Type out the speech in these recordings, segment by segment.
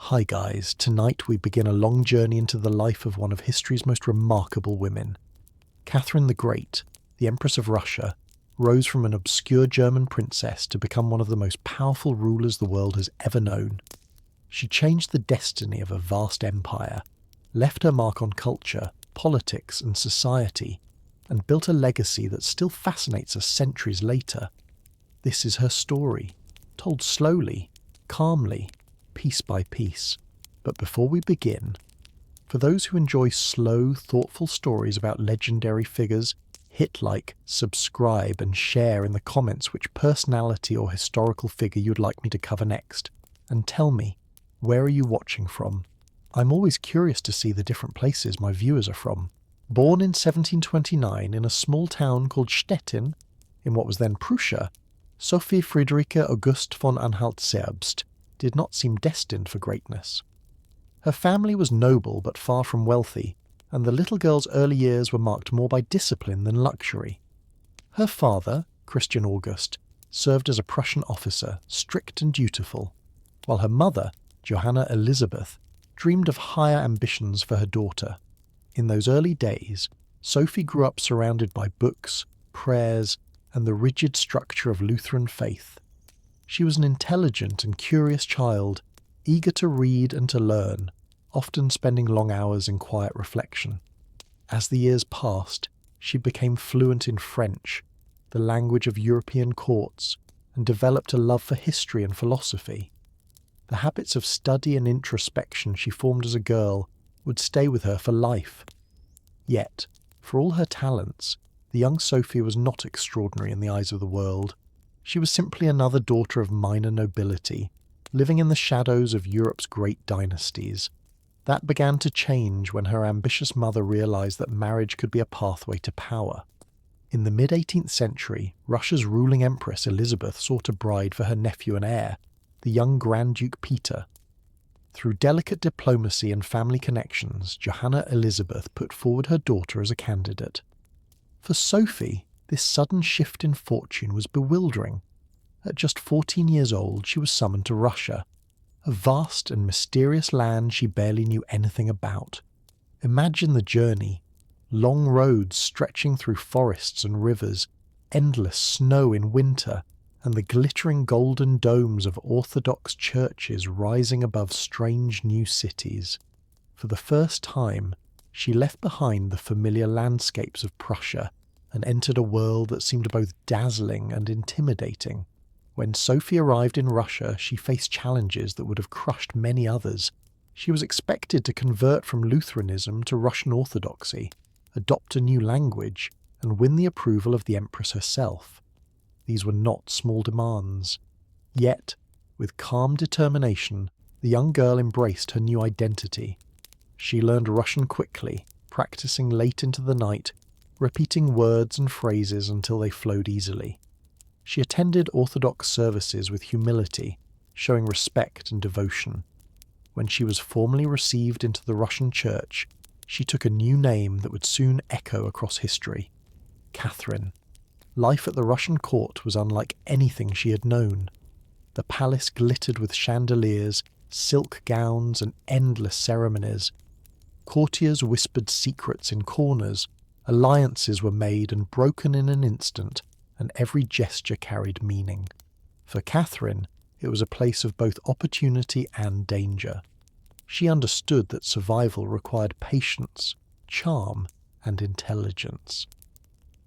Hi guys, tonight we begin a long journey into the life of one of history's most remarkable women. Catherine the Great, the Empress of Russia, rose from an obscure German princess to become one of the most powerful rulers the world has ever known. She changed the destiny of a vast empire, left her mark on culture, politics and society, and built a legacy that still fascinates us centuries later. This is her story, told slowly, calmly, piece by piece. But before we begin, for those who enjoy slow, thoughtful stories about legendary figures, hit like, subscribe and share in the comments which personality or historical figure you'd like me to cover next. And tell me, where are you watching from? I'm always curious to see the different places my viewers are from. Born in 1729 in a small town called Stettin, in what was then Prussia, Sophie Friederike August von Anhalt-Zerbst did not seem destined for greatness. Her family was noble but far from wealthy, and the little girl's early years were marked more by discipline than luxury. Her father, Christian August, served as a Prussian officer, strict and dutiful, while her mother, Johanna Elizabeth, dreamed of higher ambitions for her daughter. In those early days, Sophie grew up surrounded by books, prayers, and the rigid structure of Lutheran faith. She was an intelligent and curious child, eager to read and to learn, often spending long hours in quiet reflection. As the years passed, she became fluent in French, the language of European courts, and developed a love for history and philosophy. The habits of study and introspection she formed as a girl would stay with her for life. Yet, for all her talents, the young Sophie was not extraordinary in the eyes of the world. She was simply another daughter of minor nobility, living in the shadows of Europe's great dynasties. That began to change when her ambitious mother realized that marriage could be a pathway to power. In the mid-18th century, Russia's ruling Empress Elizabeth sought a bride for her nephew and heir, the young Grand Duke Peter. Through delicate diplomacy and family connections, Johanna Elizabeth put forward her daughter as a candidate. For Sophie, this sudden shift in fortune was bewildering. At just 14 years old, she was summoned to Russia, a vast and mysterious land she barely knew anything about. Imagine the journey: long roads stretching through forests and rivers, endless snow in winter, and the glittering golden domes of Orthodox churches rising above strange new cities. For the first time, she left behind the familiar landscapes of Prussia and entered a world that seemed both dazzling and intimidating. When Sophie arrived in Russia, she faced challenges that would have crushed many others. She was expected to convert from Lutheranism to Russian Orthodoxy, adopt a new language, and win the approval of the Empress herself. These were not small demands. Yet, with calm determination, the young girl embraced her new identity. She learned Russian quickly, practicing late into the night, repeating words and phrases until they flowed easily. She attended Orthodox services with humility, showing respect and devotion. When she was formally received into the Russian church, she took a new name that would soon echo across history: Catherine. Life at the Russian court was unlike anything she had known. The palace glittered with chandeliers, silk gowns, and endless ceremonies. Courtiers whispered secrets in corners, alliances were made and broken in an instant, and every gesture carried meaning. For Catherine, it was a place of both opportunity and danger. She understood that survival required patience, charm, and intelligence.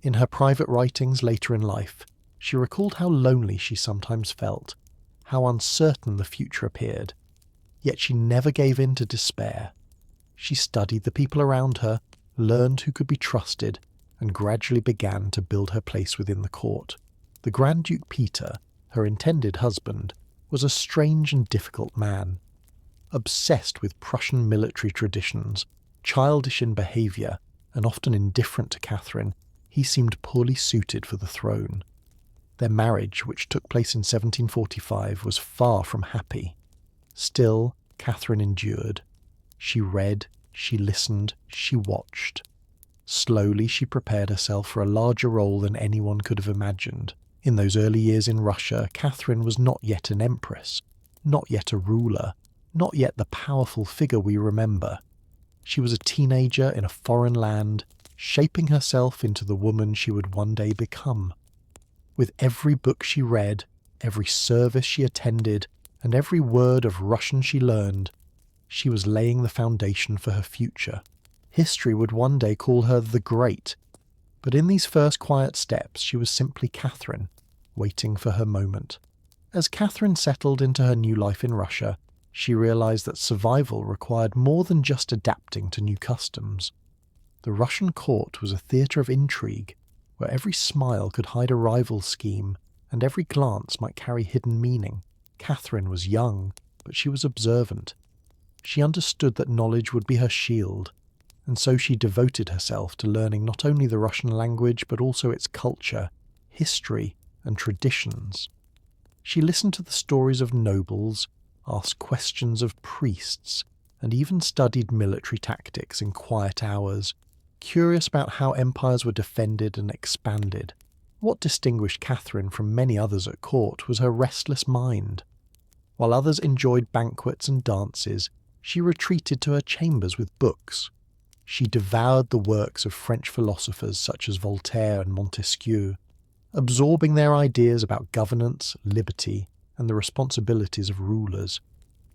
In her private writings later in life, she recalled how lonely she sometimes felt, how uncertain the future appeared. Yet she never gave in to despair. She studied the people around her, learned who could be trusted, and gradually began to build her place within the court. The Grand Duke Peter, her intended husband, was a strange and difficult man. Obsessed with Prussian military traditions, childish in behaviour, and often indifferent to Catherine, he seemed poorly suited for the throne. Their marriage, which took place in 1745, was far from happy. Still, Catherine endured. She read, she listened, she watched. Slowly she prepared herself for a larger role than anyone could have imagined. In those early years in Russia, Catherine was not yet an empress, not yet a ruler, not yet the powerful figure we remember. She was a teenager in a foreign land, shaping herself into the woman she would one day become. With every book she read, every service she attended, and every word of Russian she learned, she was laying the foundation for her future. History would one day call her the Great, but in these first quiet steps she was simply Catherine, waiting for her moment. As Catherine settled into her new life in Russia, she realized that survival required more than just adapting to new customs. The Russian court was a theatre of intrigue, where every smile could hide a rival scheme, and every glance might carry hidden meaning. Catherine was young, but she was observant. She understood that knowledge would be her shield, and so she devoted herself to learning not only the Russian language but also its culture, history, and traditions. She listened to the stories of nobles, asked questions of priests, and even studied military tactics in quiet hours, curious about how empires were defended and expanded. What distinguished Catherine from many others at court was her restless mind. While others enjoyed banquets and dances, she retreated to her chambers with books. She devoured the works of French philosophers such as Voltaire and Montesquieu, absorbing their ideas about governance, liberty, and the responsibilities of rulers.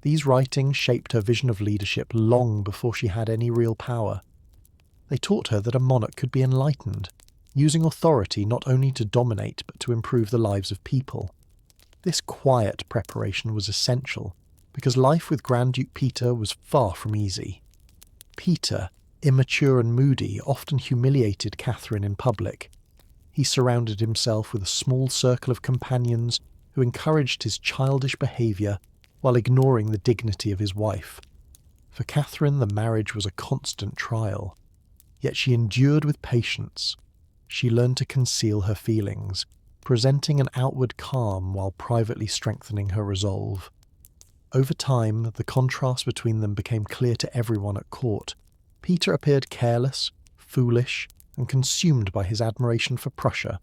These writings shaped her vision of leadership long before she had any real power. They taught her that a monarch could be enlightened, using authority not only to dominate but to improve the lives of people. This quiet preparation was essential, because life with Grand Duke Peter was far from easy. Peter, immature and moody, often humiliated Catherine in public. He surrounded himself with a small circle of companions who encouraged his childish behaviour while ignoring the dignity of his wife. For Catherine, the marriage was a constant trial. Yet she endured with patience. She learned to conceal her feelings, presenting an outward calm while privately strengthening her resolve. Over time, the contrast between them became clear to everyone at court. Peter appeared careless, foolish, and consumed by his admiration for Prussia,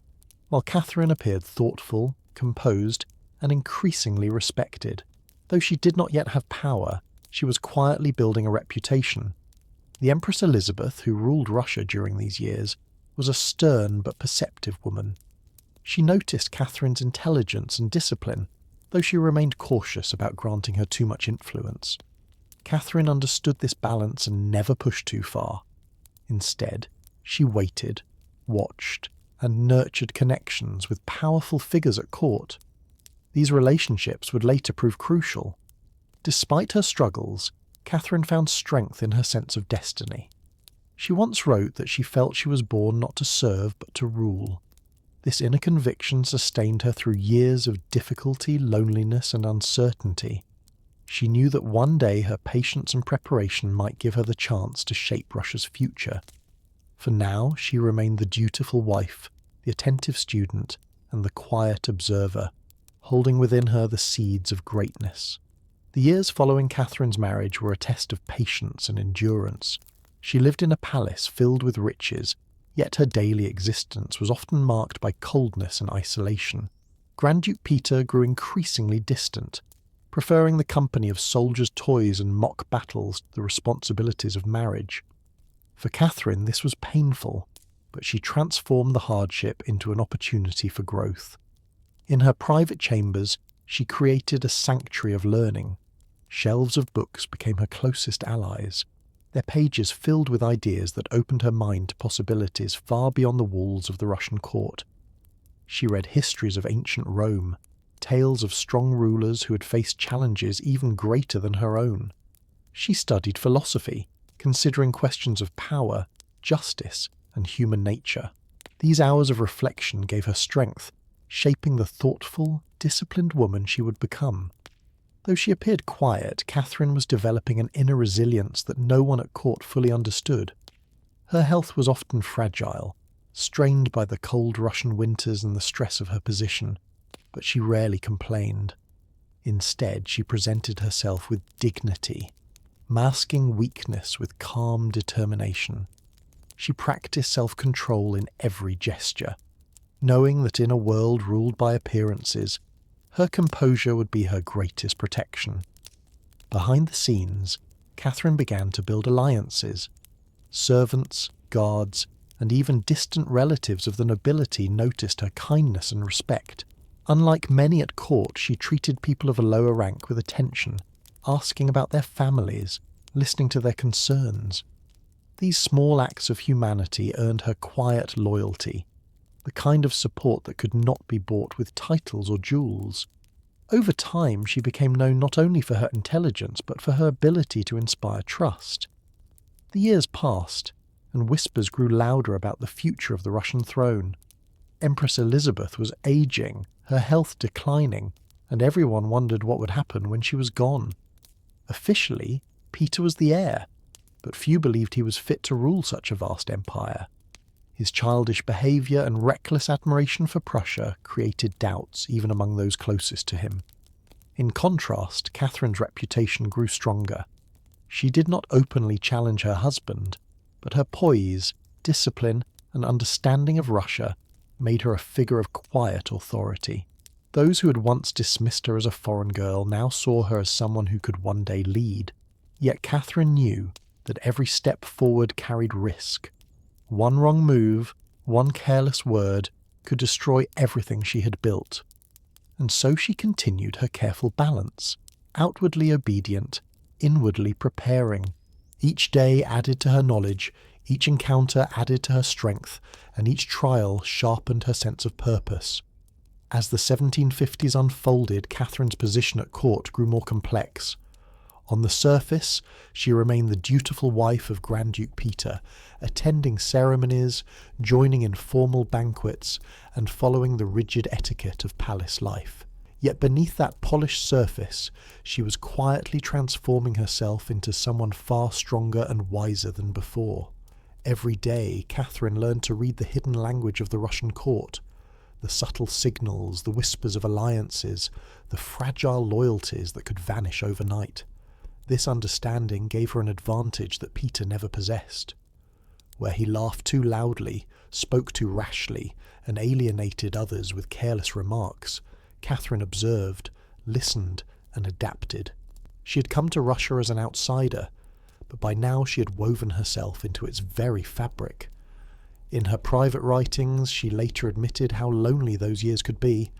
while Catherine appeared thoughtful, composed, and increasingly respected. Though she did not yet have power, she was quietly building a reputation. The Empress Elizabeth, who ruled Russia during these years, was a stern but perceptive woman. She noticed Catherine's intelligence and discipline, though she remained cautious about granting her too much influence. Catherine understood this balance and never pushed too far. Instead, she waited, watched, and nurtured connections with powerful figures at court. These relationships would later prove crucial. Despite her struggles, Catherine found strength in her sense of destiny. She once wrote that she felt she was born not to serve but to rule. This inner conviction sustained her through years of difficulty, loneliness, and uncertainty. She knew that one day her patience and preparation might give her the chance to shape Russia's future. For now, she remained the dutiful wife, the attentive student, and the quiet observer, holding within her the seeds of greatness. The years following Catherine's marriage were a test of patience and endurance. She lived in a palace filled with riches, yet her daily existence was often marked by coldness and isolation. Grand Duke Peter grew increasingly distant, preferring the company of soldiers' toys and mock battles to the responsibilities of marriage. For Catherine, this was painful, but she transformed the hardship into an opportunity for growth. In her private chambers, she created a sanctuary of learning. Shelves of books became her closest allies, their pages filled with ideas that opened her mind to possibilities far beyond the walls of the Russian court. She read histories of ancient Rome, tales of strong rulers who had faced challenges even greater than her own. She studied philosophy, considering questions of power, justice, and human nature. These hours of reflection gave her strength, shaping the thoughtful, disciplined woman she would become. Though she appeared quiet, Catherine was developing an inner resilience that no one at court fully understood. Her health was often fragile, strained by the cold Russian winters and the stress of her position, but she rarely complained. Instead, she presented herself with dignity, masking weakness with calm determination. She practiced self-control in every gesture, knowing that in a world ruled by appearances, her composure would be her greatest protection. Behind the scenes, Catherine began to build alliances. Servants, guards, and even distant relatives of the nobility noticed her kindness and respect. Unlike many at court, she treated people of a lower rank with attention, asking about their families, listening to their concerns. These small acts of humanity earned her quiet loyalty, the kind of support that could not be bought with titles or jewels. Over time, she became known not only for her intelligence, but for her ability to inspire trust. The years passed, and whispers grew louder about the future of the Russian throne. Empress Elizabeth was aging, her health declining, and everyone wondered what would happen when she was gone. Officially, Peter was the heir, but few believed he was fit to rule such a vast empire. His childish behaviour and reckless admiration for Prussia created doubts even among those closest to him. In contrast, Catherine's reputation grew stronger. She did not openly challenge her husband, but her poise, discipline, and understanding of Russia made her a figure of quiet authority. Those who had once dismissed her as a foreign girl now saw her as someone who could one day lead. Yet Catherine knew that every step forward carried risk. One wrong move, one careless word, could destroy everything she had built. And so she continued her careful balance, outwardly obedient, inwardly preparing. Each day added to her knowledge, each encounter added to her strength, and each trial sharpened her sense of purpose. As the 1750s unfolded, Catherine's position at court grew more complex. On the surface, she remained the dutiful wife of Grand Duke Peter, attending ceremonies, joining in formal banquets, and following the rigid etiquette of palace life. Yet beneath that polished surface, she was quietly transforming herself into someone far stronger and wiser than before. Every day, Catherine learned to read the hidden language of the Russian court, the subtle signals, the whispers of alliances, the fragile loyalties that could vanish overnight. This understanding gave her an advantage that Peter never possessed. Where he laughed too loudly, spoke too rashly, and alienated others with careless remarks, Catherine observed, listened, and adapted. She had come to Russia as an outsider, but by now she had woven herself into its very fabric. In her private writings, she later admitted how lonely those years could be.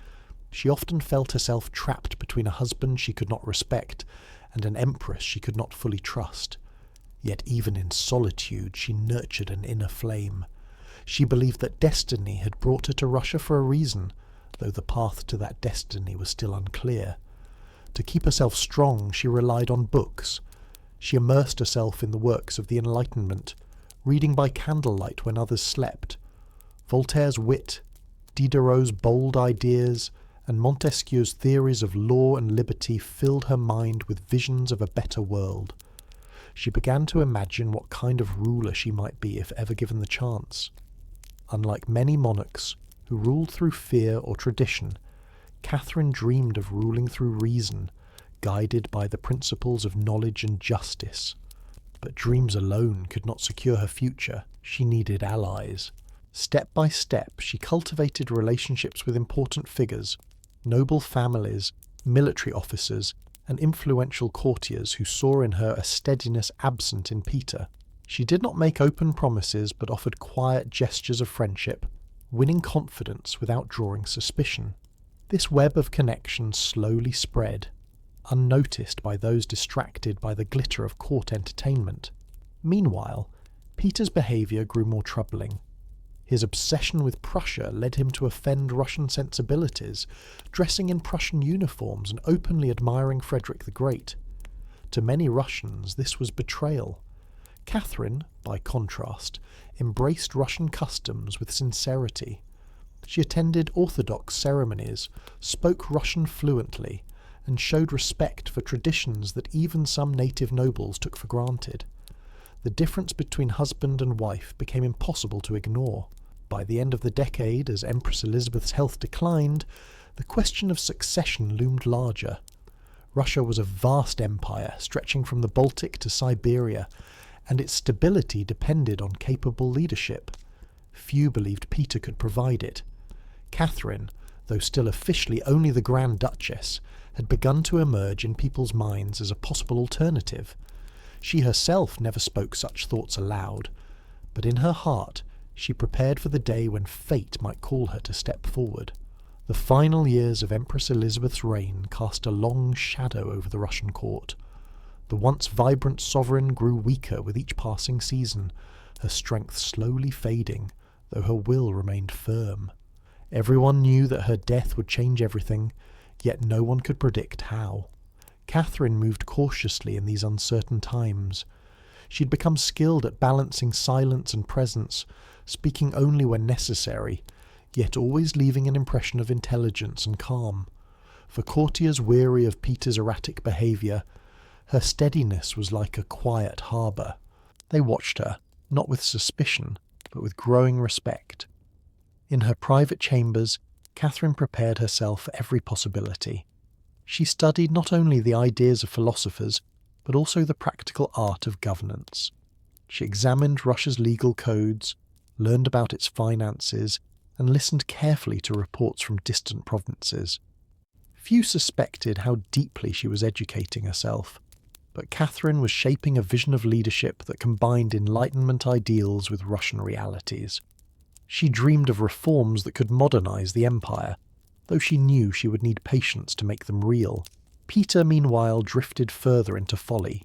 She often felt herself trapped between a husband she could not respect and an empress she could not fully trust. Yet even in solitude she nurtured an inner flame. She believed that destiny had brought her to Russia for a reason, though the path to that destiny was still unclear. To keep herself strong, she relied on books. She immersed herself in the works of the Enlightenment, reading by candlelight when others slept. Voltaire's wit, Diderot's bold ideas, and Montesquieu's theories of law and liberty filled her mind with visions of a better world. She began to imagine what kind of ruler she might be if ever given the chance. Unlike many monarchs who ruled through fear or tradition, Catherine dreamed of ruling through reason, guided by the principles of knowledge and justice. But dreams alone could not secure her future. She needed allies. Step by step, she cultivated relationships with important figures, noble families, military officers, and influential courtiers who saw in her a steadiness absent in Peter. She did not make open promises, but offered quiet gestures of friendship, winning confidence without drawing suspicion. This web of connections slowly spread, unnoticed by those distracted by the glitter of court entertainment. Meanwhile, Peter's behaviour grew more troubling. His obsession with Prussia led him to offend Russian sensibilities, dressing in Prussian uniforms and openly admiring Frederick the Great. To many Russians, this was betrayal. Catherine, by contrast, embraced Russian customs with sincerity. She attended Orthodox ceremonies, spoke Russian fluently, and showed respect for traditions that even some native nobles took for granted. The difference between husband and wife became impossible to ignore. By the end of the decade, as Empress Elizabeth's health declined, the question of succession loomed larger. Russia was a vast empire, stretching from the Baltic to Siberia, and its stability depended on capable leadership. Few believed Peter could provide it. Catherine, though still officially only the Grand Duchess, had begun to emerge in people's minds as a possible alternative. She herself never spoke such thoughts aloud, but in her heart she prepared for the day when fate might call her to step forward. The final years of Empress Elizabeth's reign cast a long shadow over the Russian court. The once vibrant sovereign grew weaker with each passing season, her strength slowly fading, though her will remained firm. Everyone knew that her death would change everything, yet no one could predict how. Catherine moved cautiously in these uncertain times. She'd become skilled at balancing silence and presence, speaking only when necessary, yet always leaving an impression of intelligence and calm. For courtiers weary of Peter's erratic behaviour, her steadiness was like a quiet harbour. They watched her, not with suspicion, but with growing respect. In her private chambers, Catherine prepared herself for every possibility. She studied not only the ideas of philosophers, but also the practical art of governance. She examined Russia's legal codes, learned about its finances, and listened carefully to reports from distant provinces. Few suspected how deeply she was educating herself, but Catherine was shaping a vision of leadership that combined Enlightenment ideals with Russian realities. She dreamed of reforms that could modernize the empire, though she knew she would need patience to make them real. Peter, meanwhile, drifted further into folly.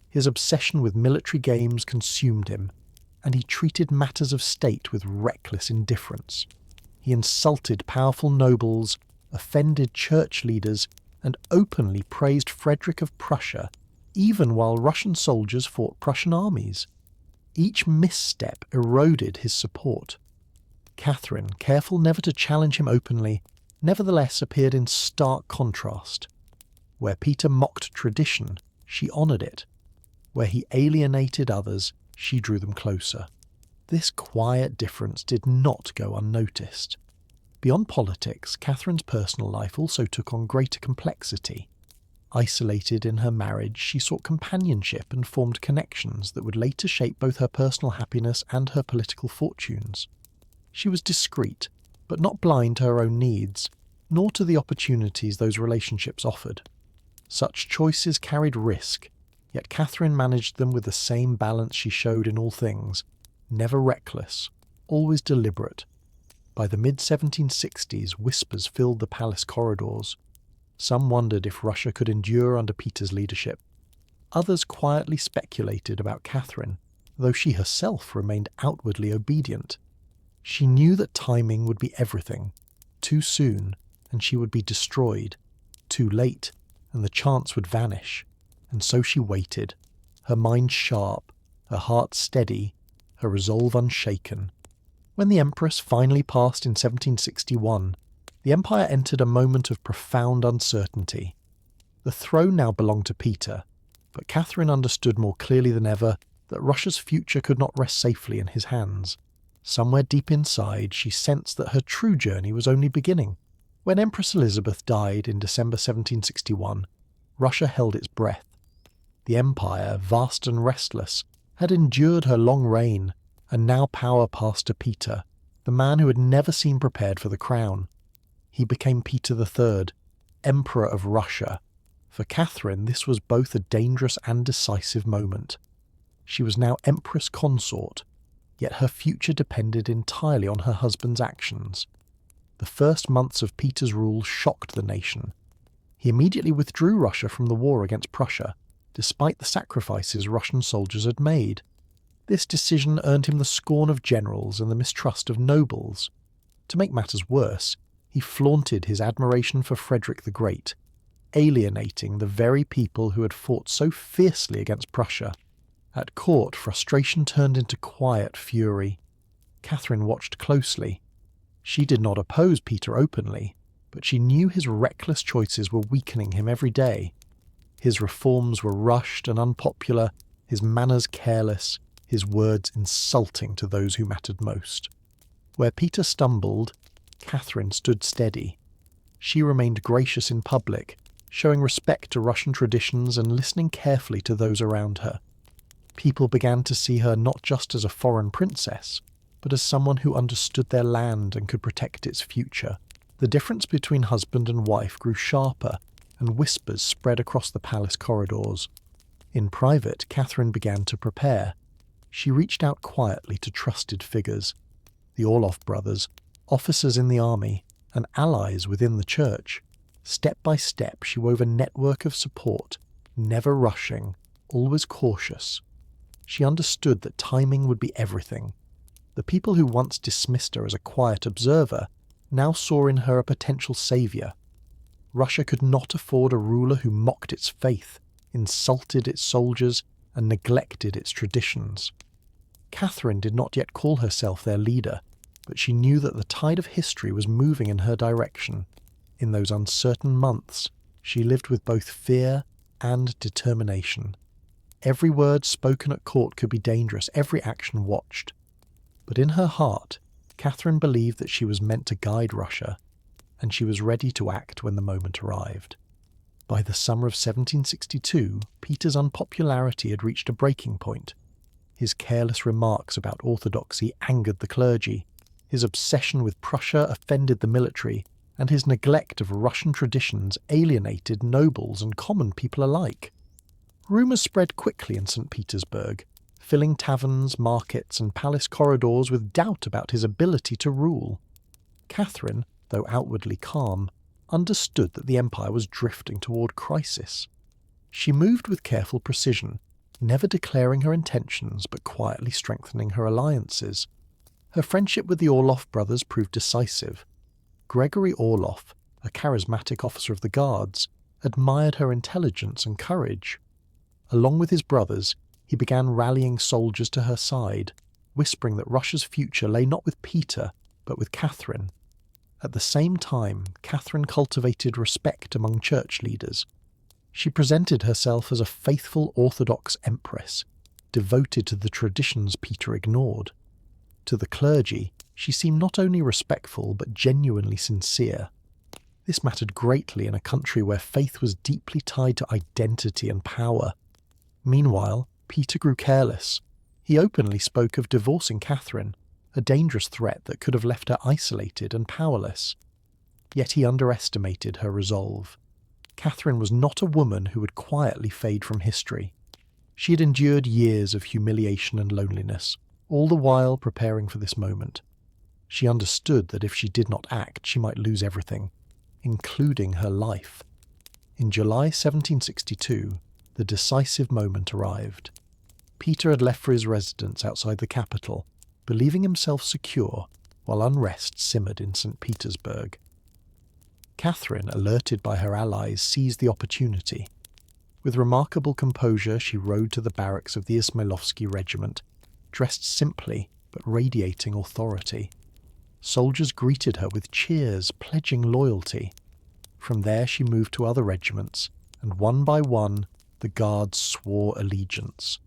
His obsession with military games consumed him, and he treated matters of state with reckless indifference. He insulted powerful nobles, offended church leaders, and openly praised Frederick of Prussia, even while Russian soldiers fought Prussian armies. Each misstep eroded his support. Catherine, careful never to challenge him openly, nevertheless appeared in stark contrast. Where Peter mocked tradition, she honoured it. Where he alienated others, she drew them closer. This quiet difference did not go unnoticed. Beyond politics, Catherine's personal life also took on greater complexity. Isolated in her marriage, she sought companionship and formed connections that would later shape both her personal happiness and her political fortunes. She was discreet, but not blind to her own needs, nor to the opportunities those relationships offered. Such choices carried risk, yet Catherine managed them with the same balance she showed in all things, never reckless, always deliberate. By the mid-1760s, whispers filled the palace corridors. Some wondered if Russia could endure under Peter's leadership. Others quietly speculated about Catherine, though she herself remained outwardly obedient. She knew that timing would be everything. Too soon, and she would be destroyed. Too late, and the chance would vanish. And so she waited, her mind sharp, her heart steady, her resolve unshaken. When the Empress finally passed in 1761, the empire entered a moment of profound uncertainty. The throne now belonged to Peter, but Catherine understood more clearly than ever that Russia's future could not rest safely in his hands. Somewhere deep inside, she sensed that her true journey was only beginning. When Empress Elizabeth died in December 1761, Russia held its breath. The empire, vast and restless, had endured her long reign, and now power passed to Peter, the man who had never seemed prepared for the crown. He became Peter III, Emperor of Russia. For Catherine, this was both a dangerous and decisive moment. She was now Empress Consort, yet her future depended entirely on her husband's actions. The first months of Peter's rule shocked the nation. He immediately withdrew Russia from the war against Prussia, despite the sacrifices Russian soldiers had made. This decision earned him the scorn of generals and the mistrust of nobles. To make matters worse, he flaunted his admiration for Frederick the Great, alienating the very people who had fought so fiercely against Prussia. At court, frustration turned into quiet fury. Catherine watched closely. She did not oppose Peter openly, but she knew his reckless choices were weakening him every day. His reforms were rushed and unpopular, his manners careless, his words insulting to those who mattered most. Where Peter stumbled, Catherine stood steady. She remained gracious in public, showing respect to Russian traditions and listening carefully to those around her. People began to see her not just as a foreign princess, but as someone who understood their land and could protect its future. The difference between husband and wife grew sharper, and whispers spread across the palace corridors. In private, Catherine began to prepare. She reached out quietly to trusted figures, the Orloff brothers, officers in the army, and allies within the church. Step by step, she wove a network of support, never rushing, always cautious. She understood that timing would be everything. The people who once dismissed her as a quiet observer now saw in her a potential saviour. Russia could not afford a ruler who mocked its faith, insulted its soldiers, and neglected its traditions. Catherine did not yet call herself their leader, but she knew that the tide of history was moving in her direction. In those uncertain months, she lived with both fear and determination. Every word spoken at court could be dangerous, every action watched. But in her heart, Catherine believed that she was meant to guide Russia, and she was ready to act when the moment arrived. By the summer of 1762, Peter's unpopularity had reached a breaking point. His careless remarks about orthodoxy angered the clergy. His obsession with Prussia offended the military, and his neglect of Russian traditions alienated nobles and common people alike. Rumours spread quickly in St. Petersburg, filling taverns, markets, and palace corridors with doubt about his ability to rule. Catherine, though outwardly calm, understood that the empire was drifting toward crisis. She moved with careful precision, never declaring her intentions but quietly strengthening her alliances. Her friendship with the Orloff brothers proved decisive. Gregory Orloff, a charismatic officer of the Guards, admired her intelligence and courage. Along with his brothers, he began rallying soldiers to her side, whispering that Russia's future lay not with Peter, but with Catherine. At the same time, Catherine cultivated respect among church leaders. She presented herself as a faithful Orthodox empress, devoted to the traditions Peter ignored. To the clergy, she seemed not only respectful but genuinely sincere. This mattered greatly in a country where faith was deeply tied to identity and power. Meanwhile, Peter grew careless. He openly spoke of divorcing Catherine, a dangerous threat that could have left her isolated and powerless. Yet he underestimated her resolve. Catherine was not a woman who would quietly fade from history. She had endured years of humiliation and loneliness, all the while preparing for this moment. She understood that if she did not act, she might lose everything, including her life. In July 1762, the decisive moment arrived. Peter had left for his residence outside the capital, believing himself secure, while unrest simmered in St. Petersburg. Catherine, alerted by her allies, seized the opportunity. With remarkable composure, she rode to the barracks of the Ismailovsky regiment, dressed simply but radiating authority. Soldiers greeted her with cheers, pledging loyalty. From there she moved to other regiments, and one by one, the Guards swore allegiance.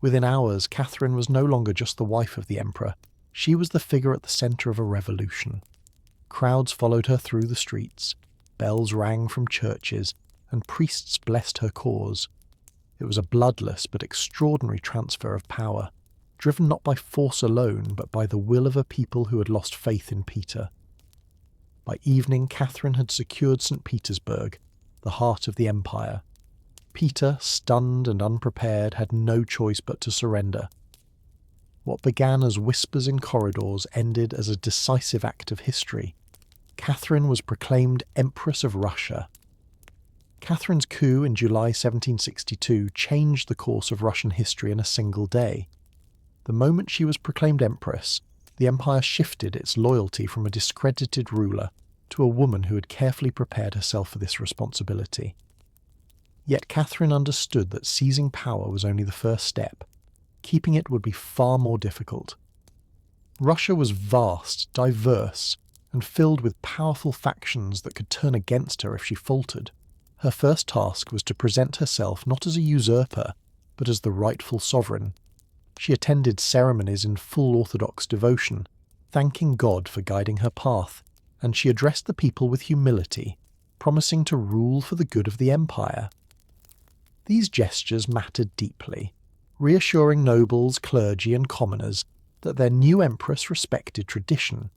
Within hours, Catherine was no longer just the wife of the emperor. She was the figure at the centre of a revolution. Crowds followed her through the streets, bells rang from churches, and priests blessed her cause. It was a bloodless but extraordinary transfer of power, driven not by force alone, but by the will of a people who had lost faith in Peter. By evening, Catherine had secured St. Petersburg, the heart of the empire. Peter, stunned and unprepared, had no choice but to surrender. What began as whispers in corridors ended as a decisive act of history. Catherine was proclaimed Empress of Russia. Catherine's coup in July 1762 changed the course of Russian history in a single day. The moment she was proclaimed Empress, the empire shifted its loyalty from a discredited ruler to a woman who had carefully prepared herself for this responsibility. Yet Catherine understood that seizing power was only the first step. Keeping it would be far more difficult. Russia was vast, diverse, and filled with powerful factions that could turn against her if she faltered. Her first task was to present herself not as a usurper, but as the rightful sovereign. She attended ceremonies in full Orthodox devotion, thanking God for guiding her path, and she addressed the people with humility, promising to rule for the good of the empire. These gestures mattered deeply, reassuring nobles, clergy, and commoners that their new empress respected tradition.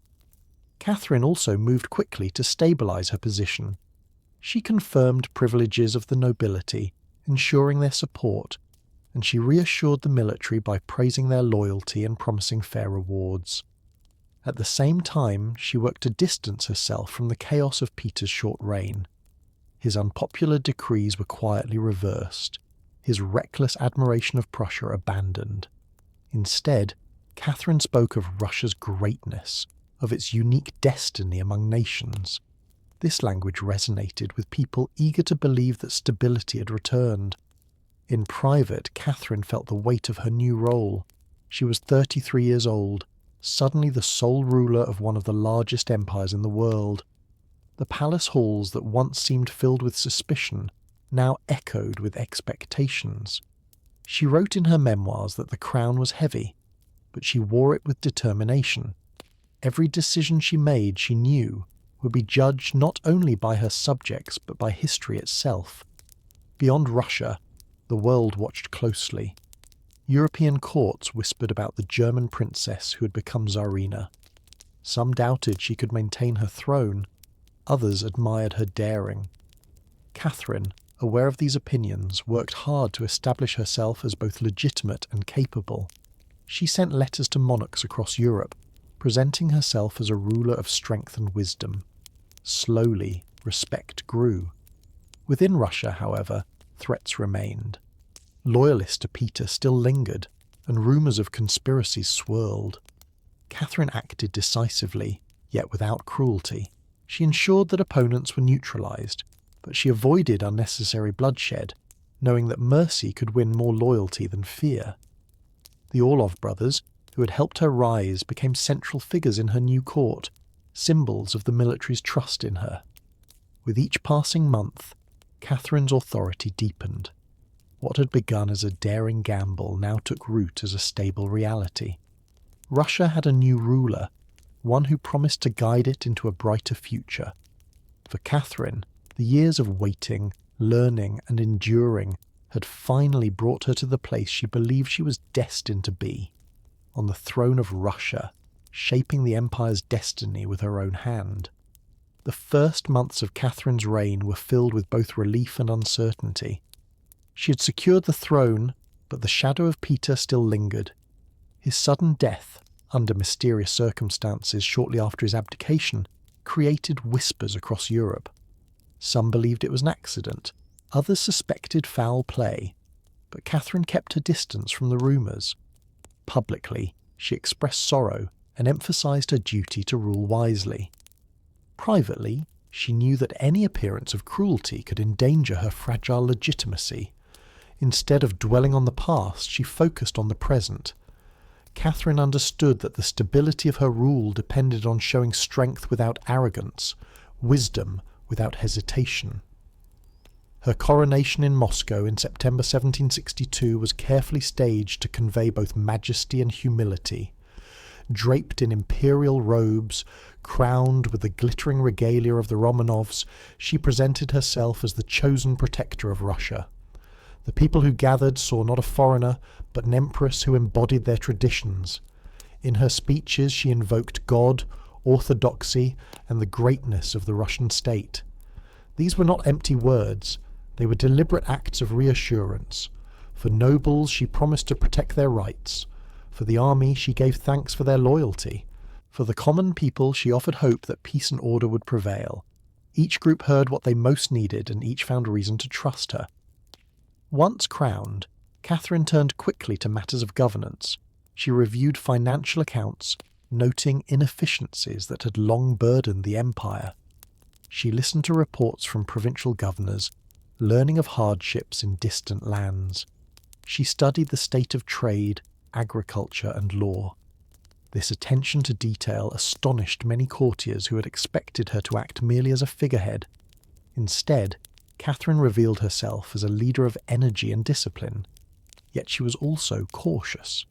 Catherine also moved quickly to stabilize her position. She confirmed privileges of the nobility, ensuring their support, and she reassured the military by praising their loyalty and promising fair rewards. At the same time, she worked to distance herself from the chaos of Peter's short reign. His unpopular decrees were quietly reversed, his reckless admiration of Prussia abandoned. Instead, Catherine spoke of Russia's greatness, of its unique destiny among nations. This language resonated with people eager to believe that stability had returned. In private, Catherine felt the weight of her new role. She was 33 years old, suddenly the sole ruler of one of the largest empires in the world. The palace halls that once seemed filled with suspicion now echoed with expectations. She wrote in her memoirs that the crown was heavy, but she wore it with determination. Every decision she made, she knew, would be judged not only by her subjects but by history itself. Beyond Russia, the world watched closely. European courts whispered about the German princess who had become Tsarina. Some doubted she could maintain her throne, others admired her daring. Catherine, aware of these opinions, worked hard to establish herself as both legitimate and capable. She sent letters to monarchs across Europe, presenting herself as a ruler of strength and wisdom. Slowly, respect grew. Within Russia, however, threats remained. Loyalists to Peter still lingered, and rumours of conspiracies swirled. Catherine acted decisively, yet without cruelty. She ensured that opponents were neutralised, but she avoided unnecessary bloodshed, knowing that mercy could win more loyalty than fear. The Orlov brothers, who had helped her rise, became central figures in her new court, symbols of the military's trust in her. With each passing month, Catherine's authority deepened. What had begun as a daring gamble now took root as a stable reality. Russia had a new ruler, one who promised to guide it into a brighter future. For Catherine, the years of waiting, learning, and enduring had finally brought her to the place she believed she was destined to be, on the throne of Russia, shaping the empire's destiny with her own hand. The first months of Catherine's reign were filled with both relief and uncertainty. She had secured the throne, but the shadow of Peter still lingered. His sudden death, under mysterious circumstances shortly after his abdication, created whispers across Europe. Some believed it was an accident, others suspected foul play, but Catherine kept her distance from the rumours. Publicly, she expressed sorrow and emphasised her duty to rule wisely. Privately, she knew that any appearance of cruelty could endanger her fragile legitimacy. Instead of dwelling on the past, she focused on the present. Catherine understood that the stability of her rule depended on showing strength without arrogance, wisdom without hesitation. Her coronation in Moscow in September 1762 was carefully staged to convey both majesty and humility. Draped in imperial robes, crowned with the glittering regalia of the Romanovs, she presented herself as the chosen protector of Russia. The people who gathered saw not a foreigner, but an empress who embodied their traditions. In her speeches she invoked God, orthodoxy, and the greatness of the Russian state. These were not empty words, they were deliberate acts of reassurance. For nobles she promised to protect their rights. For the army she gave thanks for their loyalty. For the common people she offered hope that peace and order would prevail. Each group heard what they most needed, and each found reason to trust her. Once crowned, Catherine turned quickly to matters of governance. She reviewed financial accounts, noting inefficiencies that had long burdened the empire. She listened to reports from provincial governors, learning of hardships in distant lands. She studied the state of trade, agriculture, and law. This attention to detail astonished many courtiers who had expected her to act merely as a figurehead. Instead, Catherine revealed herself as a leader of energy and discipline. Yet she was also cautious.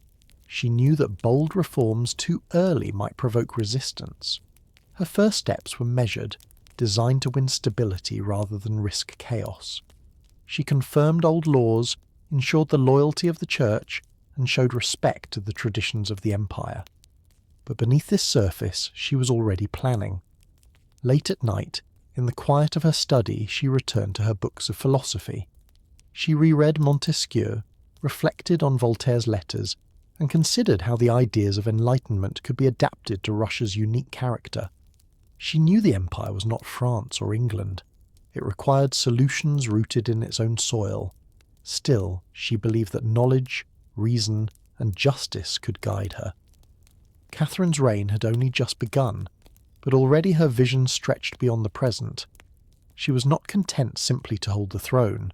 She knew that bold reforms too early might provoke resistance. Her first steps were measured, designed to win stability rather than risk chaos. She confirmed old laws, ensured the loyalty of the church, and showed respect to the traditions of the empire. But beneath this surface, she was already planning. Late at night, in the quiet of her study, she returned to her books of philosophy. She reread Montesquieu, reflected on Voltaire's letters, and considered how the ideas of enlightenment could be adapted to Russia's unique character. She knew the empire was not France or England. It required solutions rooted in its own soil. Still, she believed that knowledge, reason, and justice could guide her. Catherine's reign had only just begun, but already her vision stretched beyond the present. She was not content simply to hold the throne.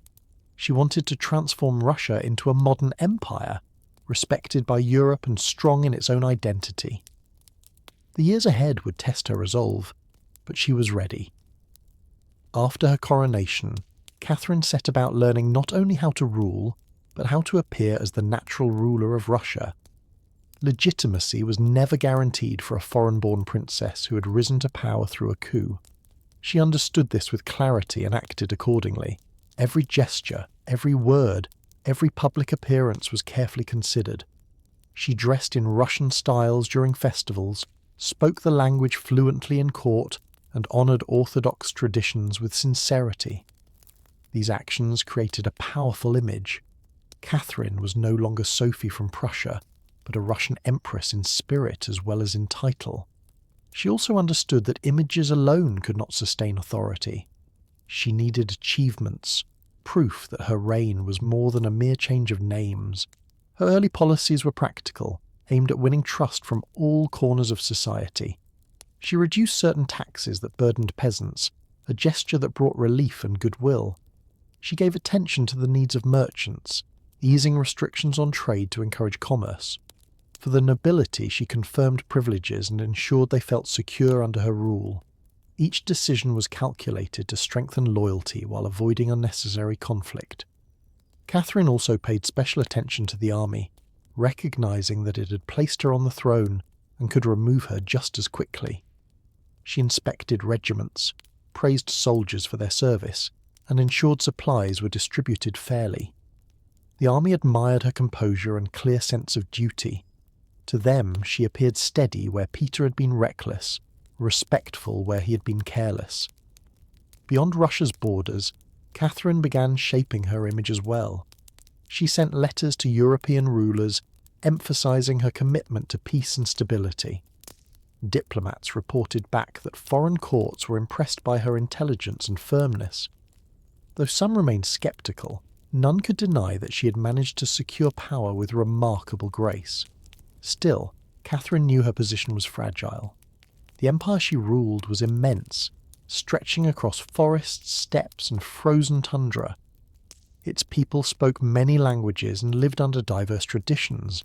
She wanted to transform Russia into a modern empire, respected by Europe and strong in its own identity. The years ahead would test her resolve, but she was ready. After her coronation, Catherine set about learning not only how to rule, but how to appear as the natural ruler of Russia. Legitimacy was never guaranteed for a foreign-born princess who had risen to power through a coup. She understood this with clarity and acted accordingly. Every gesture, every word, every public appearance was carefully considered. She dressed in Russian styles during festivals, spoke the language fluently in court, and honoured orthodox traditions with sincerity. These actions created a powerful image. Catherine was no longer Sophie from Prussia, but a Russian empress in spirit as well as in title. She also understood that images alone could not sustain authority. She needed achievements, proof that her reign was more than a mere change of names. Her early policies were practical, aimed at winning trust from all corners of society. She reduced certain taxes that burdened peasants, a gesture that brought relief and goodwill. She gave attention to the needs of merchants, easing restrictions on trade to encourage commerce. For the nobility, she confirmed privileges and ensured they felt secure under her rule. Each decision was calculated to strengthen loyalty while avoiding unnecessary conflict. Catherine also paid special attention to the army, recognizing that it had placed her on the throne and could remove her just as quickly. She inspected regiments, praised soldiers for their service, and ensured supplies were distributed fairly. The army admired her composure and clear sense of duty. To them, she appeared steady where Peter had been reckless, respectful where he had been careless. Beyond Russia's borders, Catherine began shaping her image as well. She sent letters to European rulers, emphasizing her commitment to peace and stability. Diplomats reported back that foreign courts were impressed by her intelligence and firmness. Though some remained skeptical, none could deny that she had managed to secure power with remarkable grace. Still, Catherine knew her position was fragile. The empire she ruled was immense, stretching across forests, steppes, and frozen tundra. Its people spoke many languages and lived under diverse traditions.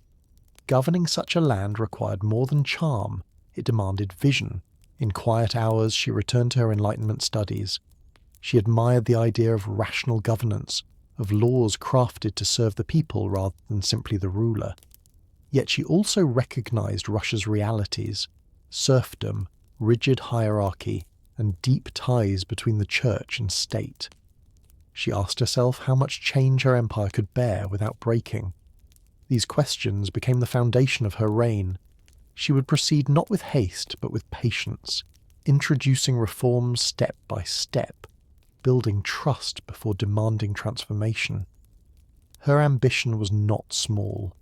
Governing such a land required more than charm, it demanded vision. In quiet hours, she returned to her Enlightenment studies. She admired the idea of rational governance, of laws crafted to serve the people rather than simply the ruler. Yet she also recognized Russia's realities: serfdom, rigid hierarchy, and deep ties between the church and state. She asked herself how much change her empire could bear without breaking. These questions became the foundation of her reign. She would proceed not with haste but with patience, introducing reforms step by step, building trust before demanding transformation. Her ambition was not small.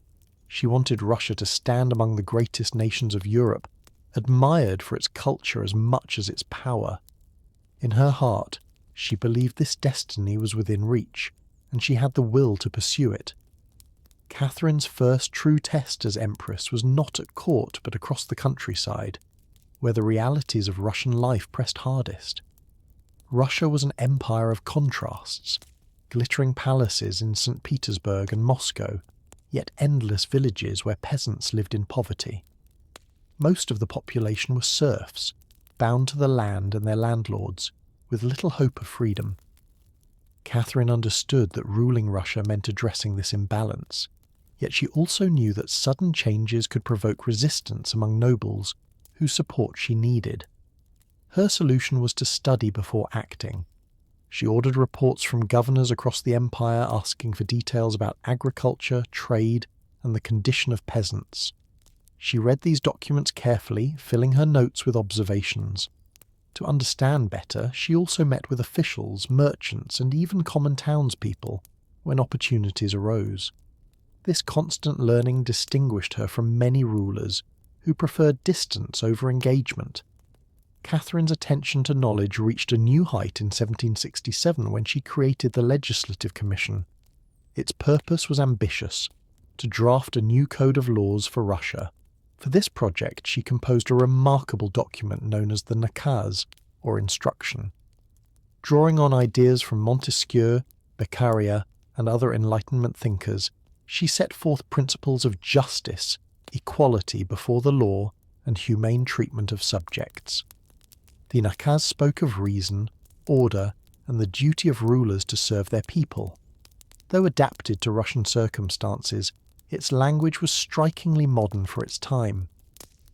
She wanted Russia to stand among the greatest nations of Europe, admired for its culture as much as its power. In her heart, she believed this destiny was within reach, and she had the will to pursue it. Catherine's first true test as Empress was not at court but across the countryside, where the realities of Russian life pressed hardest. Russia was an empire of contrasts, glittering palaces in St. Petersburg and Moscow, yet endless villages where peasants lived in poverty. Most of the population were serfs, bound to the land and their landlords, with little hope of freedom. Catherine understood that ruling Russia meant addressing this imbalance, yet she also knew that sudden changes could provoke resistance among nobles, whose support she needed. Her solution was to study before acting. She ordered reports from governors across the empire asking for details about agriculture, trade, and the condition of peasants. She read these documents carefully, filling her notes with observations. To understand better, she also met with officials, merchants, and even common townspeople when opportunities arose. This constant learning distinguished her from many rulers who preferred distance over engagement. Catherine's attention to knowledge reached a new height in 1767 when she created the Legislative Commission. Its purpose was ambitious: to draft a new code of laws for Russia. For this project, she composed a remarkable document known as the Nakaz, or Instruction. Drawing on ideas from Montesquieu, Beccaria, and other Enlightenment thinkers, she set forth principles of justice, equality before the law, and humane treatment of subjects. The Nakaz spoke of reason, order, and the duty of rulers to serve their people. Though adapted to Russian circumstances, its language was strikingly modern for its time.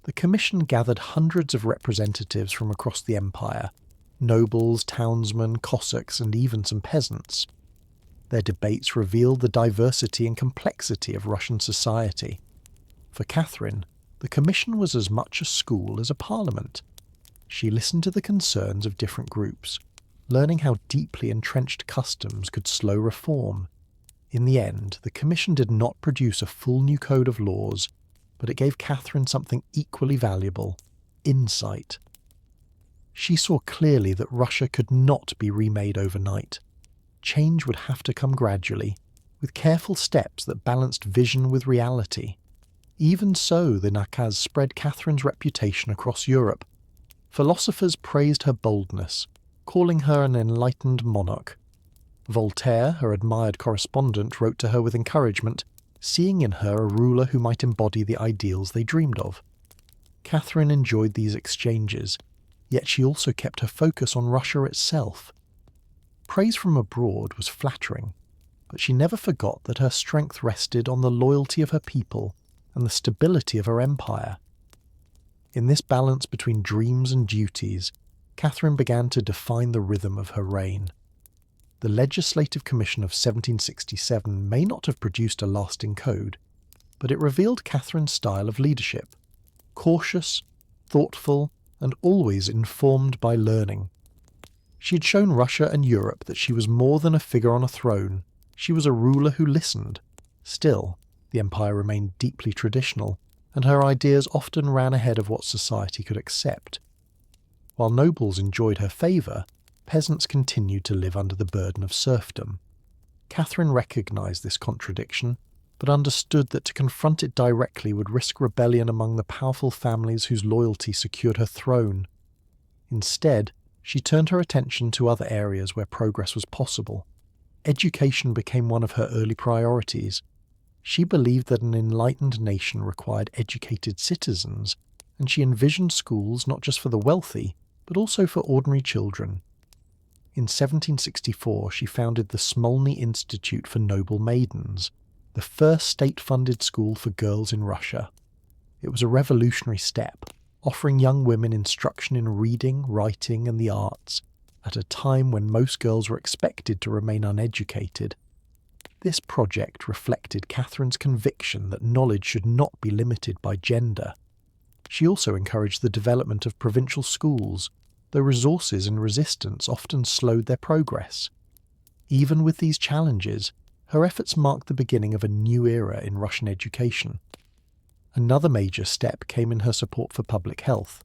The commission gathered hundreds of representatives from across the empire: nobles, townsmen, Cossacks, and even some peasants. Their debates revealed the diversity and complexity of Russian society. For Catherine, the commission was as much a school as a parliament. She listened to the concerns of different groups, learning how deeply entrenched customs could slow reform. In the end, the commission did not produce a full new code of laws, but it gave Catherine something equally valuable: insight. She saw clearly that Russia could not be remade overnight. Change would have to come gradually, with careful steps that balanced vision with reality. Even so, the Nakaz spread Catherine's reputation across Europe. Philosophers praised her boldness, calling her an enlightened monarch. Voltaire, her admired correspondent, wrote to her with encouragement, seeing in her a ruler who might embody the ideals they dreamed of. Catherine enjoyed these exchanges, yet she also kept her focus on Russia itself. Praise from abroad was flattering, but she never forgot that her strength rested on the loyalty of her people and the stability of her empire. In this balance between dreams and duties, Catherine began to define the rhythm of her reign. The Legislative Commission of 1767 may not have produced a lasting code, but it revealed Catherine's style of leadership: cautious, thoughtful, and always informed by learning. She had shown Russia and Europe that she was more than a figure on a throne. She was a ruler who listened. Still, the empire remained deeply traditional, and her ideas often ran ahead of what society could accept. While nobles enjoyed her favour, peasants continued to live under the burden of serfdom. Catherine recognised this contradiction, but understood that to confront it directly would risk rebellion among the powerful families whose loyalty secured her throne. Instead, she turned her attention to other areas where progress was possible. Education became one of her early priorities. She believed that an enlightened nation required educated citizens, and she envisioned schools not just for the wealthy, but also for ordinary children. In 1764, she founded the Smolny Institute for Noble Maidens, the first state-funded school for girls in Russia. It was a revolutionary step, offering young women instruction in reading, writing, and the arts, at a time when most girls were expected to remain uneducated. This project reflected Catherine's conviction that knowledge should not be limited by gender. She also encouraged the development of provincial schools, though resources and resistance often slowed their progress. Even with these challenges, her efforts marked the beginning of a new era in Russian education. Another major step came in her support for public health.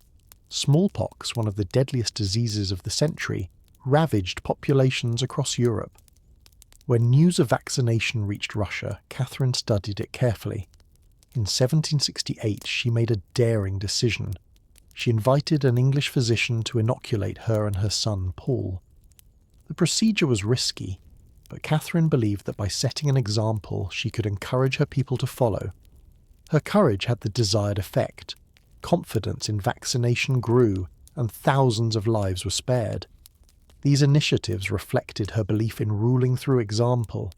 Smallpox, one of the deadliest diseases of the century, ravaged populations across Europe. When news of vaccination reached Russia, Catherine studied it carefully. In 1768, she made a daring decision. She invited an English physician to inoculate her and her son, Paul. The procedure was risky, but Catherine believed that by setting an example, she could encourage her people to follow. Her courage had the desired effect. Confidence in vaccination grew, and thousands of lives were spared. These initiatives reflected her belief in ruling through example.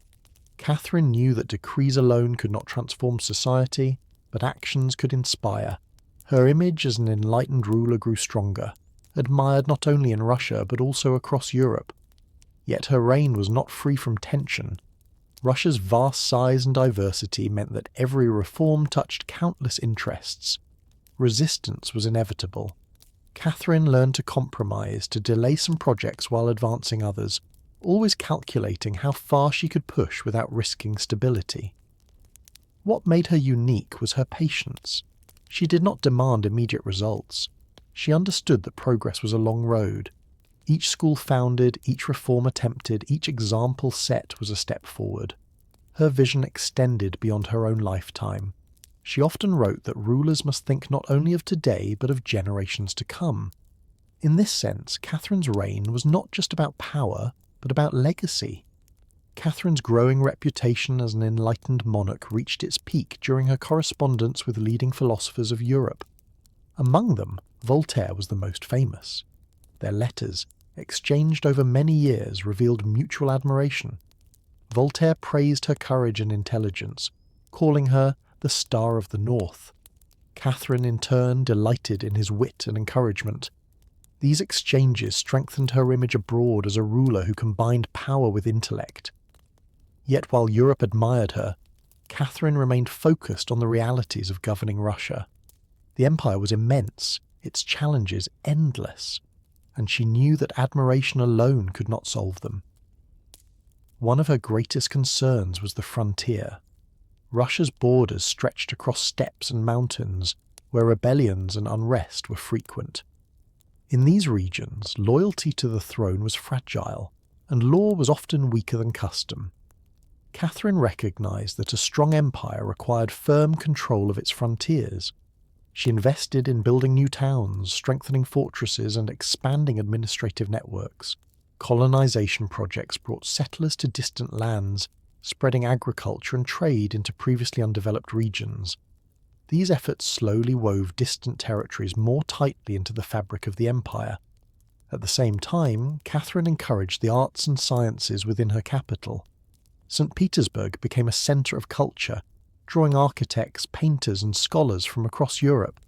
Catherine knew that decrees alone could not transform society, but actions could inspire. Her image as an enlightened ruler grew stronger, admired not only in Russia but also across Europe. Yet her reign was not free from tension. Russia's vast size and diversity meant that every reform touched countless interests. Resistance was inevitable. Catherine learned to compromise, to delay some projects while advancing others, always calculating how far she could push without risking stability. What made her unique was her patience. She did not demand immediate results. She understood that progress was a long road. Each school founded, each reform attempted, each example set was a step forward. Her vision extended beyond her own lifetime. She often wrote that rulers must think not only of today but of generations to come. In this sense, Catherine's reign was not just about power, but about legacy. Catherine's growing reputation as an enlightened monarch reached its peak during her correspondence with leading philosophers of Europe. Among them, Voltaire was the most famous. Their letters, exchanged over many years, revealed mutual admiration. Voltaire praised her courage and intelligence, calling her the Star of the North. Catherine, in turn, delighted in his wit and encouragement. These exchanges strengthened her image abroad as a ruler who combined power with intellect. Yet while Europe admired her, Catherine remained focused on the realities of governing Russia. The empire was immense, its challenges endless, and she knew that admiration alone could not solve them. One of her greatest concerns was the frontier. Russia's borders stretched across steppes and mountains, where rebellions and unrest were frequent. In these regions, loyalty to the throne was fragile, and law was often weaker than custom. Catherine recognized that a strong empire required firm control of its frontiers. She invested in building new towns, strengthening fortresses, and expanding administrative networks. Colonization projects brought settlers to distant lands, spreading agriculture and trade into previously undeveloped regions. These efforts slowly wove distant territories more tightly into the fabric of the empire. At the same time, Catherine encouraged the arts and sciences within her capital. St. Petersburg became a centre of culture, drawing architects, painters, and scholars from across Europe.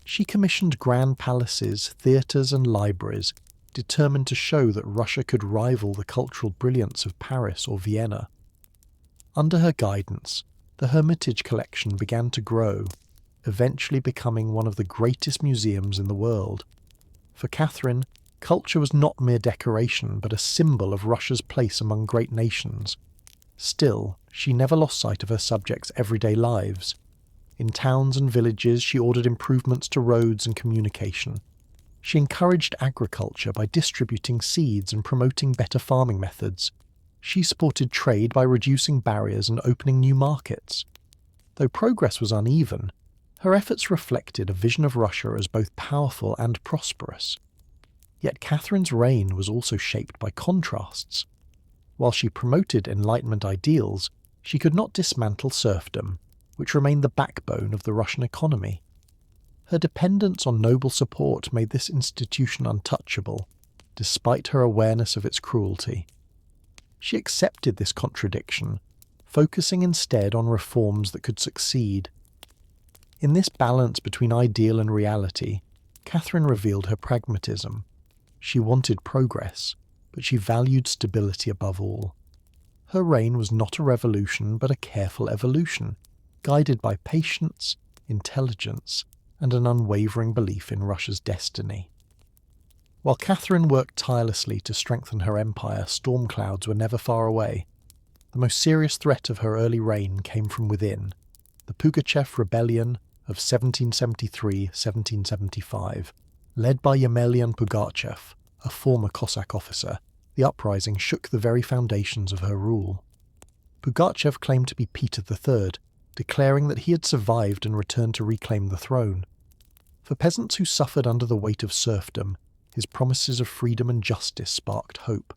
She commissioned grand palaces, theatres, and libraries, determined to show that Russia could rival the cultural brilliance of Paris or Vienna. Under her guidance, the Hermitage collection began to grow, eventually becoming one of the greatest museums in the world. For Catherine, culture was not mere decoration, but a symbol of Russia's place among great nations. Still, she never lost sight of her subjects' everyday lives. In towns and villages, she ordered improvements to roads and communication. She encouraged agriculture by distributing seeds and promoting better farming methods. She supported trade by reducing barriers and opening new markets. Though progress was uneven, her efforts reflected a vision of Russia as both powerful and prosperous. Yet Catherine's reign was also shaped by contrasts. While she promoted Enlightenment ideals, she could not dismantle serfdom, which remained the backbone of the Russian economy. Her dependence on noble support made this institution untouchable, despite her awareness of its cruelty. She accepted this contradiction, focusing instead on reforms that could succeed. In this balance between ideal and reality, Catherine revealed her pragmatism. She wanted progress, but she valued stability above all. Her reign was not a revolution, but a careful evolution, guided by patience, intelligence, and an unwavering belief in Russia's destiny. While Catherine worked tirelessly to strengthen her empire, storm clouds were never far away. The most serious threat of her early reign came from within, the Pugachev Rebellion of 1773-1775. Led by Yemelyan Pugachev, a former Cossack officer, the uprising shook the very foundations of her rule. Pugachev claimed to be Peter III, declaring that he had survived and returned to reclaim the throne. For peasants who suffered under the weight of serfdom, his promises of freedom and justice sparked hope.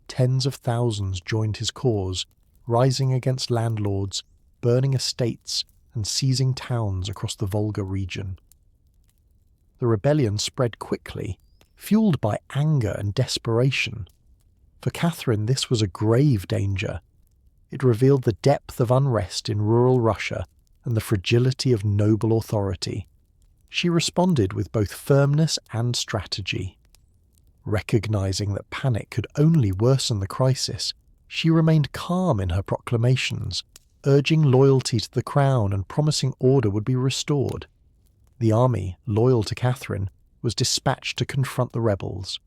Tens of thousands joined his cause, rising against landlords, burning estates, and seizing towns across the Volga region. The rebellion spread quickly, fueled by anger and desperation. For Catherine, this was a grave danger. It revealed the depth of unrest in rural Russia and the fragility of noble authority. She responded with both firmness and strategy. Recognizing that panic could only worsen the crisis, She remained calm in her proclamations, urging loyalty to the crown and promising order would be restored. The army, loyal to Catherine, was dispatched to confront the rebels.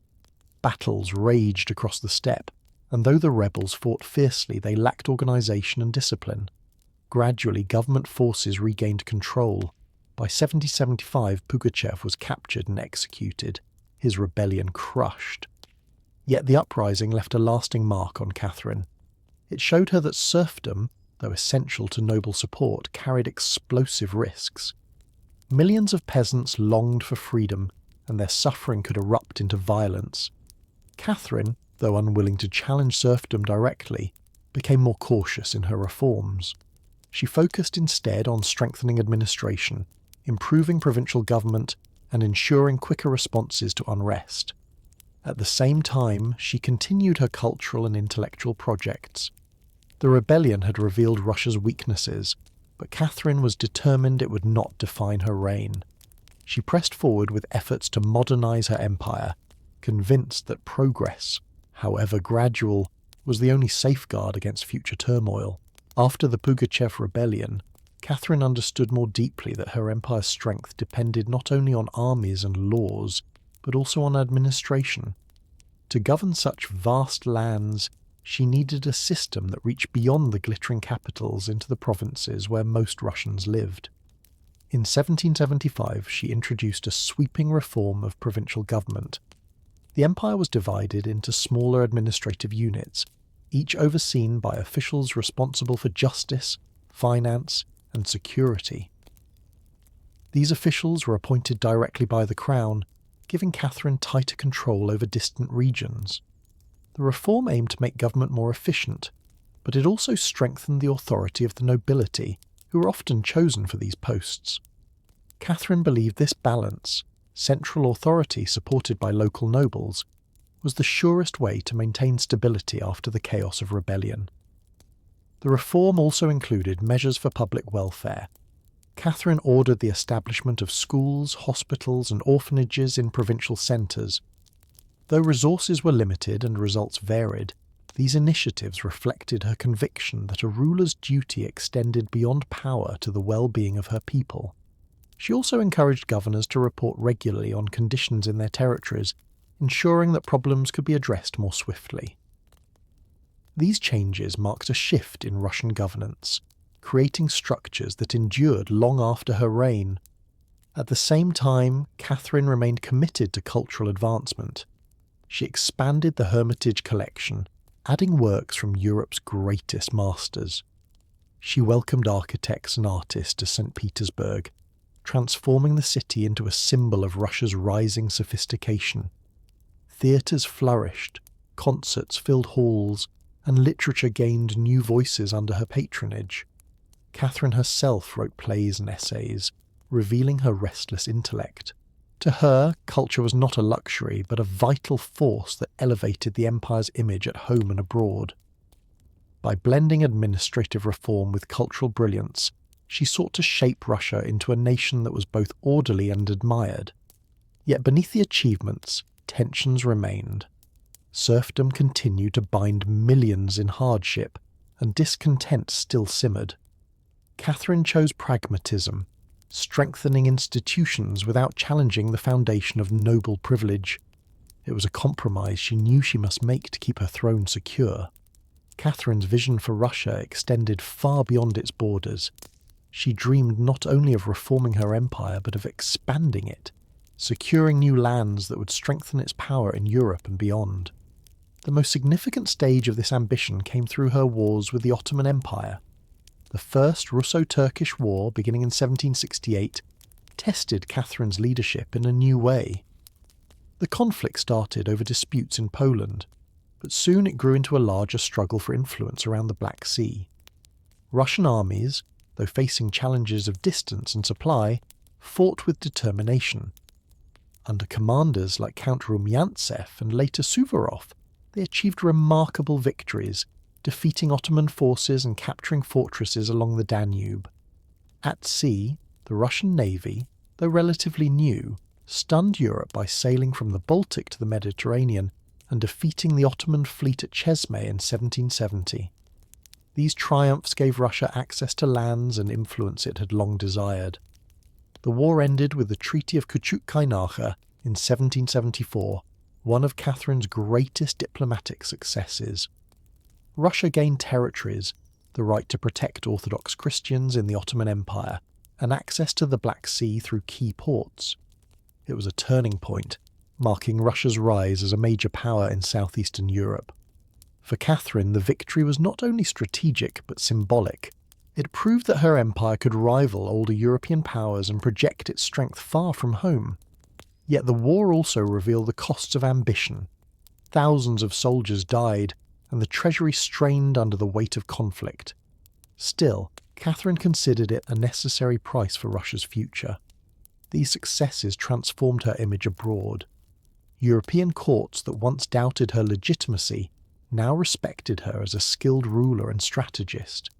Battles raged across the steppe, and though the rebels fought fiercely, they lacked organisation and discipline. Gradually, government forces regained control. By 1775, Pugachev was captured and executed, his rebellion crushed. Yet the uprising left a lasting mark on Catherine. It showed her that serfdom, though essential to noble support, carried explosive risks. Millions of peasants longed for freedom, and their suffering could erupt into violence. Catherine, though unwilling to challenge serfdom directly, became more cautious in her reforms. She focused instead on strengthening administration, improving provincial government, and ensuring quicker responses to unrest. At the same time, she continued her cultural and intellectual projects. The rebellion had revealed Russia's weaknesses, but Catherine was determined it would not define her reign. She pressed forward with efforts to modernize her empire, convinced that progress, however gradual, was the only safeguard against future turmoil. After the Pugachev rebellion, Catherine understood more deeply that her empire's strength depended not only on armies and laws, but also on administration. To govern such vast lands, she needed a system that reached beyond the glittering capitals into the provinces where most Russians lived. In 1775, she introduced a sweeping reform of provincial government. The empire was divided into smaller administrative units, each overseen by officials responsible for justice, finance, and security. These officials were appointed directly by the crown, giving Catherine tighter control over distant regions. The reform aimed to make government more efficient, but it also strengthened the authority of the nobility, who were often chosen for these posts. Catherine believed this balance, central authority supported by local nobles, was the surest way to maintain stability after the chaos of rebellion. The reform also included measures for public welfare. Catherine ordered the establishment of schools, hospitals, and orphanages in provincial centres. Though resources were limited and results varied, these initiatives reflected her conviction that a ruler's duty extended beyond power to the well-being of her people. She also encouraged governors to report regularly on conditions in their territories, ensuring that problems could be addressed more swiftly. These changes marked a shift in Russian governance, creating structures that endured long after her reign. At the same time, Catherine remained committed to cultural advancement. She expanded the Hermitage collection, adding works from Europe's greatest masters. She welcomed architects and artists to St. Petersburg, transforming the city into a symbol of Russia's rising sophistication. Theatres flourished, concerts filled halls, and literature gained new voices under her patronage. Catherine herself wrote plays and essays, revealing her restless intellect. To her, culture was not a luxury, but a vital force that elevated the empire's image at home and abroad. By blending administrative reform with cultural brilliance, she sought to shape Russia into a nation that was both orderly and admired. Yet beneath the achievements, tensions remained. Serfdom continued to bind millions in hardship, and discontent still simmered. Catherine chose pragmatism, strengthening institutions without challenging the foundation of noble privilege. It was a compromise she knew she must make to keep her throne secure. Catherine's vision for Russia extended far beyond its borders. She dreamed not only of reforming her empire, but of expanding it, securing new lands that would strengthen its power in Europe and beyond. The most significant stage of this ambition came through her wars with the Ottoman Empire. The First Russo-Turkish War, beginning in 1768, tested Catherine's leadership in a new way. The conflict started over disputes in Poland, but soon it grew into a larger struggle for influence around the Black Sea. Russian armies, though facing challenges of distance and supply, fought with determination. Under commanders like Count Rumyantsev and later Suvorov, they achieved remarkable victories, defeating Ottoman forces and capturing fortresses along the Danube. At sea, the Russian navy, though relatively new, stunned Europe by sailing from the Baltic to the Mediterranean and defeating the Ottoman fleet at Chesme in 1770. These triumphs gave Russia access to lands and influence it had long desired. The war ended with the Treaty of Küçükkaynarca in 1774, one of Catherine's greatest diplomatic successes. Russia gained territories, the right to protect Orthodox Christians in the Ottoman Empire, and access to the Black Sea through key ports. It was a turning point, marking Russia's rise as a major power in southeastern Europe. For Catherine, the victory was not only strategic but symbolic. It proved that her empire could rival older European powers and project its strength far from home. Yet the war also revealed the costs of ambition. Thousands of soldiers died, and the treasury strained under the weight of conflict. Still, Catherine considered it a necessary price for Russia's future. These successes transformed her image abroad. European courts that once doubted her legitimacy now respected her as a skilled ruler and strategist.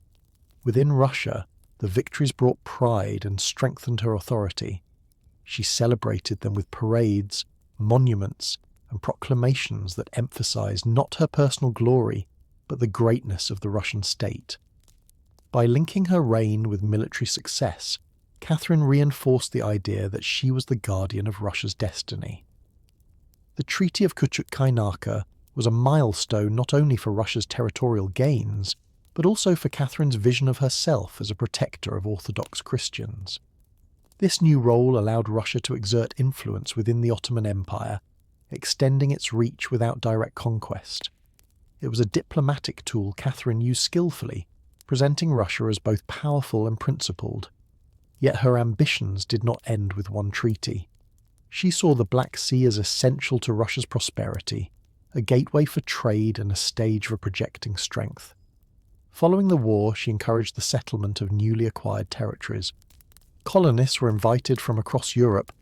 Within Russia, the victories brought pride and strengthened her authority. She celebrated them with parades, monuments, and proclamations that emphasized not her personal glory, but the greatness of the Russian state. By linking her reign with military success, Catherine reinforced the idea that she was the guardian of Russia's destiny. The Treaty of Küçükkaynarca was a milestone not only for Russia's territorial gains, but also for Catherine's vision of herself as a protector of Orthodox Christians. This new role allowed Russia to exert influence within the Ottoman Empire, extending its reach without direct conquest. It was a diplomatic tool Catherine used skillfully, presenting Russia as both powerful and principled. Yet her ambitions did not end with one treaty. She saw the Black Sea as essential to Russia's prosperity, a gateway for trade and a stage for projecting strength. Following the war, she encouraged the settlement of newly acquired territories. Colonists were invited from across Europe,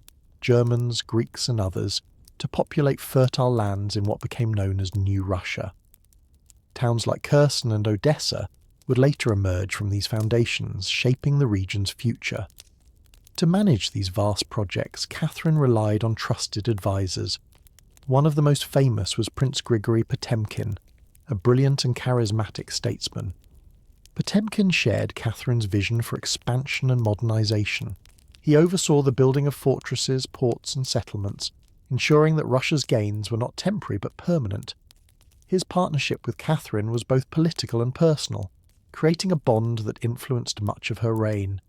Germans, Greeks and others, to populate fertile lands in what became known as New Russia. Towns like Kherson and Odessa would later emerge from these foundations, shaping the region's future. To manage these vast projects, Catherine relied on trusted advisors. One of the most famous was Prince Grigory Potemkin, a brilliant and charismatic statesman. Potemkin shared Catherine's vision for expansion and modernization. He oversaw the building of fortresses, ports and settlements, ensuring that Russia's gains were not temporary but permanent. His partnership with Catherine was both political and personal, creating a bond that influenced much of her reign.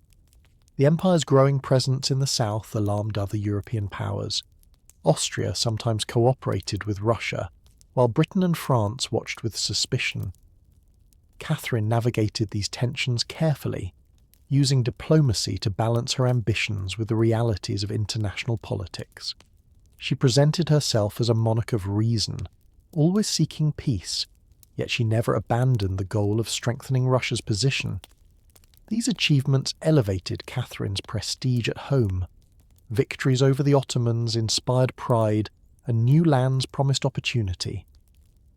The empire's growing presence in the south alarmed other European powers. Austria sometimes cooperated with Russia, while Britain and France watched with suspicion. Catherine navigated these tensions carefully, using diplomacy to balance her ambitions with the realities of international politics. She presented herself as a monarch of reason, always seeking peace, yet she never abandoned the goal of strengthening Russia's position. These achievements elevated Catherine's prestige at home. Victories over the Ottomans inspired pride, and new lands promised opportunity.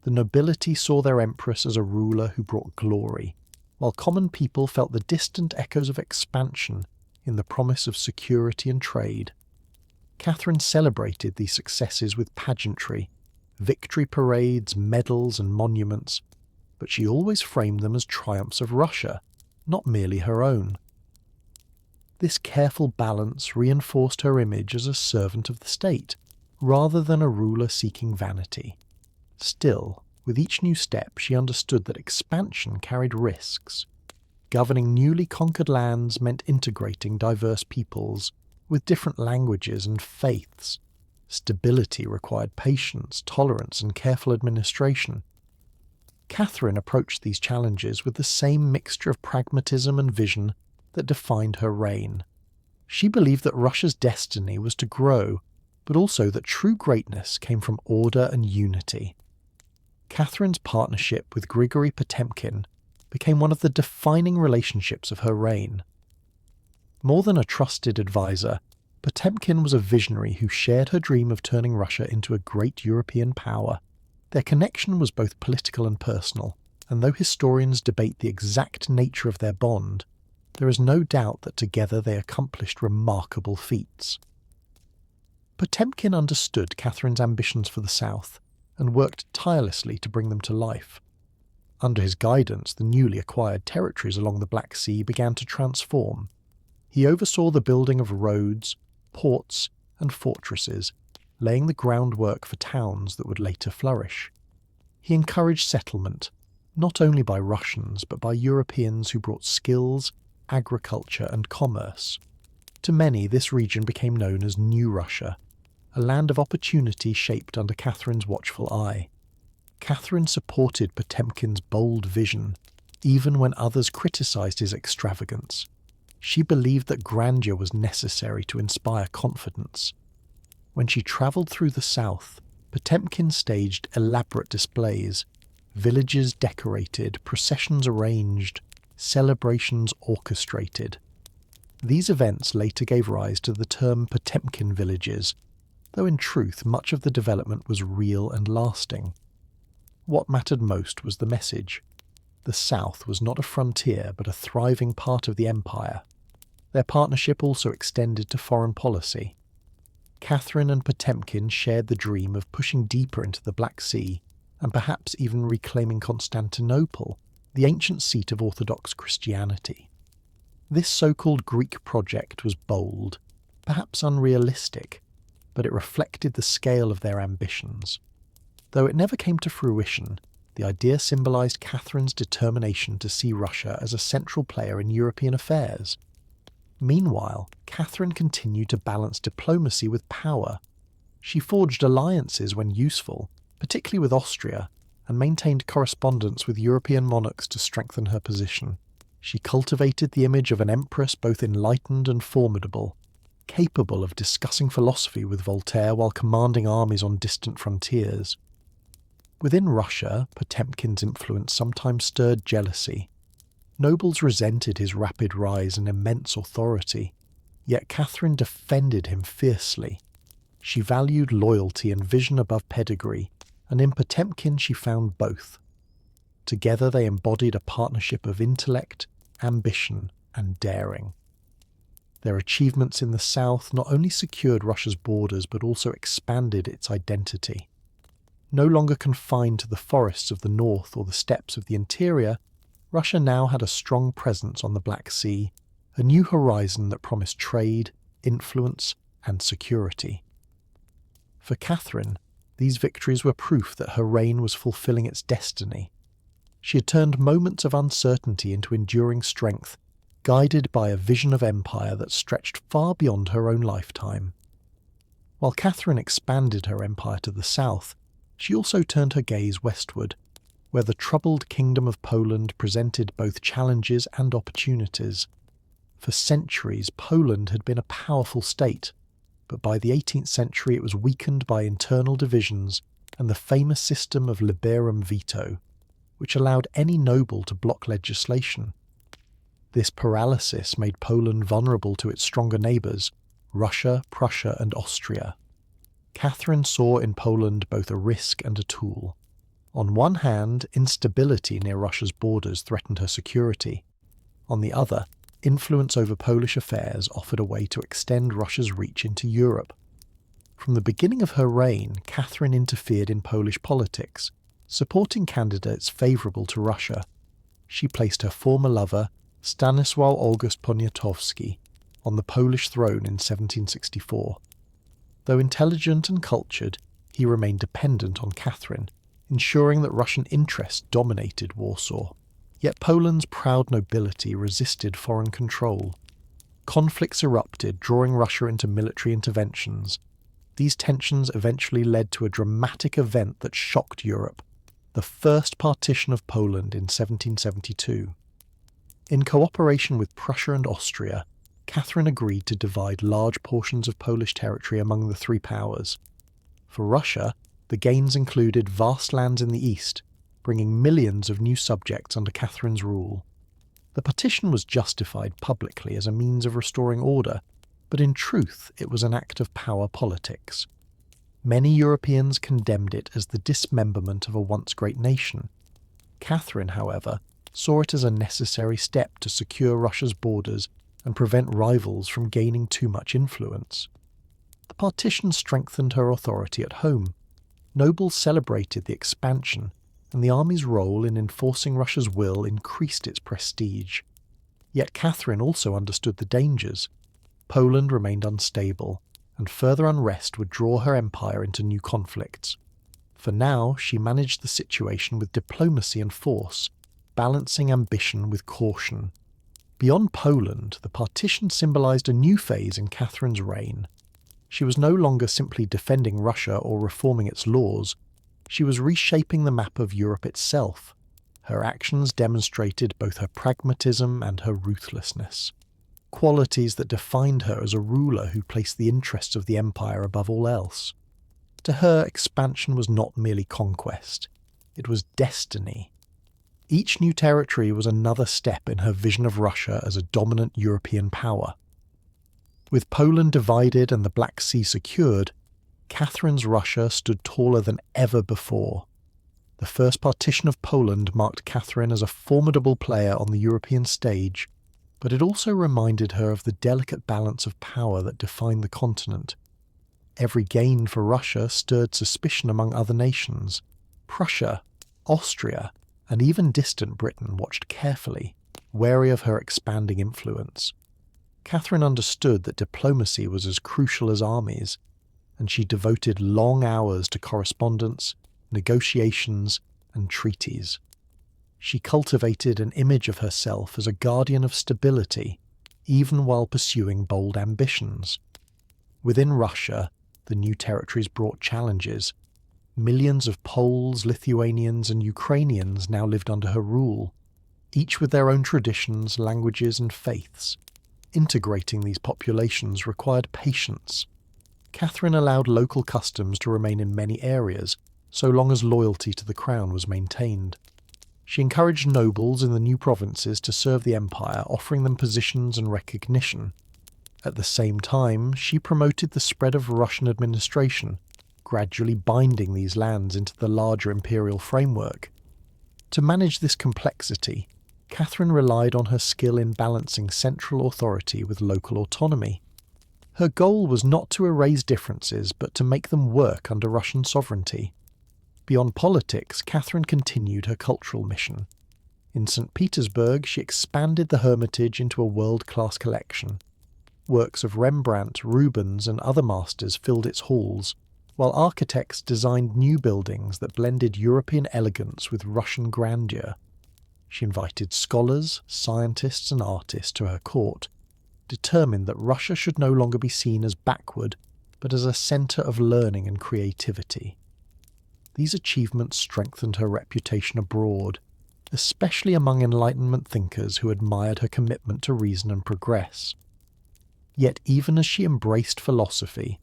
The nobility saw their empress as a ruler who brought glory, while common people felt the distant echoes of expansion in the promise of security and trade. Catherine celebrated these successes with pageantry, victory parades, medals and monuments, but she always framed them as triumphs of Russia, not merely her own. This careful balance reinforced her image as a servant of the state, rather than a ruler seeking vanity. Still, with each new step she understood that expansion carried risks. Governing newly conquered lands meant integrating diverse peoples, with different languages and faiths. Stability required patience, tolerance, and careful administration. Catherine approached these challenges with the same mixture of pragmatism and vision that defined her reign. She believed that Russia's destiny was to grow, but also that true greatness came from order and unity. Catherine's partnership with Grigory Potemkin became one of the defining relationships of her reign. More than a trusted advisor, Potemkin was a visionary who shared her dream of turning Russia into a great European power. Their connection was both political and personal, and though historians debate the exact nature of their bond, there is no doubt that together they accomplished remarkable feats. Potemkin understood Catherine's ambitions for the south, and worked tirelessly to bring them to life. Under his guidance, the newly acquired territories along the Black Sea began to transform. He oversaw the building of roads, ports, and fortresses, laying the groundwork for towns that would later flourish. He encouraged settlement, not only by Russians but by Europeans who brought skills, agriculture, and commerce. To many, this region became known as New Russia, a land of opportunity shaped under Catherine's watchful eye. Catherine supported Potemkin's bold vision, even when others criticised his extravagance. She believed that grandeur was necessary to inspire confidence. When she travelled through the south, Potemkin staged elaborate displays, villages decorated, processions arranged, celebrations orchestrated. These events later gave rise to the term Potemkin villages, though in truth much of the development was real and lasting. What mattered most was the message. The south was not a frontier but a thriving part of the empire. Their partnership also extended to foreign policy. Catherine and Potemkin shared the dream of pushing deeper into the Black Sea and perhaps even reclaiming Constantinople, the ancient seat of Orthodox Christianity. This so-called Greek project was bold, perhaps unrealistic, but it reflected the scale of their ambitions. Though it never came to fruition, the idea symbolised Catherine's determination to see Russia as a central player in European affairs. Meanwhile, Catherine continued to balance diplomacy with power. She forged alliances when useful, particularly with Austria, and maintained correspondence with European monarchs to strengthen her position. She cultivated the image of an empress both enlightened and formidable, capable of discussing philosophy with Voltaire while commanding armies on distant frontiers. Within Russia, Potemkin's influence sometimes stirred jealousy. Nobles resented his rapid rise and immense authority, yet Catherine defended him fiercely. She valued loyalty and vision above pedigree, and in Potemkin she found both. Together they embodied a partnership of intellect, ambition, and daring. Their achievements in the south not only secured Russia's borders but also expanded its identity. No longer confined to the forests of the north or the steppes of the interior, Russia now had a strong presence on the Black Sea, a new horizon that promised trade, influence, and security. For Catherine, these victories were proof that her reign was fulfilling its destiny. She had turned moments of uncertainty into enduring strength, guided by a vision of empire that stretched far beyond her own lifetime. While Catherine expanded her empire to the south, she also turned her gaze westward, where the troubled kingdom of Poland presented both challenges and opportunities. For centuries, Poland had been a powerful state, but by the 18th century it was weakened by internal divisions and the famous system of liberum veto, which allowed any noble to block legislation. This paralysis made Poland vulnerable to its stronger neighbours, Russia, Prussia, and Austria. Catherine saw in Poland both a risk and a tool. On one hand, instability near Russia's borders threatened her security. On the other, influence over Polish affairs offered a way to extend Russia's reach into Europe. From the beginning of her reign, Catherine interfered in Polish politics, supporting candidates favourable to Russia. She placed her former lover, Stanisław August Poniatowski, on the Polish throne in 1764. Though intelligent and cultured, he remained dependent on Catherine, ensuring that Russian interests dominated Warsaw. Yet Poland's proud nobility resisted foreign control. Conflicts erupted, drawing Russia into military interventions. These tensions eventually led to a dramatic event that shocked Europe, the first partition of Poland in 1772. In cooperation with Prussia and Austria, Catherine agreed to divide large portions of Polish territory among the three powers. For Russia, the gains included vast lands in the east, bringing millions of new subjects under Catherine's rule. The partition was justified publicly as a means of restoring order, but in truth it was an act of power politics. Many Europeans condemned it as the dismemberment of a once great nation. Catherine, however, saw it as a necessary step to secure Russia's borders and prevent rivals from gaining too much influence. The partition strengthened her authority at home. Nobles celebrated the expansion, and the army's role in enforcing Russia's will increased its prestige. Yet Catherine also understood the dangers. Poland remained unstable, and further unrest would draw her empire into new conflicts. For now, she managed the situation with diplomacy and force, balancing ambition with caution. Beyond Poland, the partition symbolized a new phase in Catherine's reign. She was no longer simply defending Russia or reforming its laws. She was reshaping the map of Europe itself. Her actions demonstrated both her pragmatism and her ruthlessness, qualities that defined her as a ruler who placed the interests of the empire above all else. To her, expansion was not merely conquest. It was destiny. Each new territory was another step in her vision of Russia as a dominant European power. With Poland divided and the Black Sea secured, Catherine's Russia stood taller than ever before. The first partition of Poland marked Catherine as a formidable player on the European stage, but it also reminded her of the delicate balance of power that defined the continent. Every gain for Russia stirred suspicion among other nations. Prussia, Austria, and even distant Britain watched carefully, wary of her expanding influence. Catherine understood that diplomacy was as crucial as armies, and she devoted long hours to correspondence, negotiations, and treaties. She cultivated an image of herself as a guardian of stability, even while pursuing bold ambitions. Within Russia, the new territories brought challenges. Millions of Poles, Lithuanians, and Ukrainians now lived under her rule, each with their own traditions, languages, and faiths. Integrating these populations required patience. Catherine allowed local customs to remain in many areas, so long as loyalty to the crown was maintained. She encouraged nobles in the new provinces to serve the empire, offering them positions and recognition. At the same time, she promoted the spread of Russian administration, gradually binding these lands into the larger imperial framework. To manage this complexity, Catherine relied on her skill in balancing central authority with local autonomy. Her goal was not to erase differences, but to make them work under Russian sovereignty. Beyond politics, Catherine continued her cultural mission. In St. Petersburg, she expanded the Hermitage into a world-class collection. Works of Rembrandt, Rubens, and other masters filled its halls, while architects designed new buildings that blended European elegance with Russian grandeur. She invited scholars, scientists, and artists to her court, determined that Russia should no longer be seen as backward, but as a centre of learning and creativity. These achievements strengthened her reputation abroad, especially among Enlightenment thinkers who admired her commitment to reason and progress. Yet even as she embraced philosophy,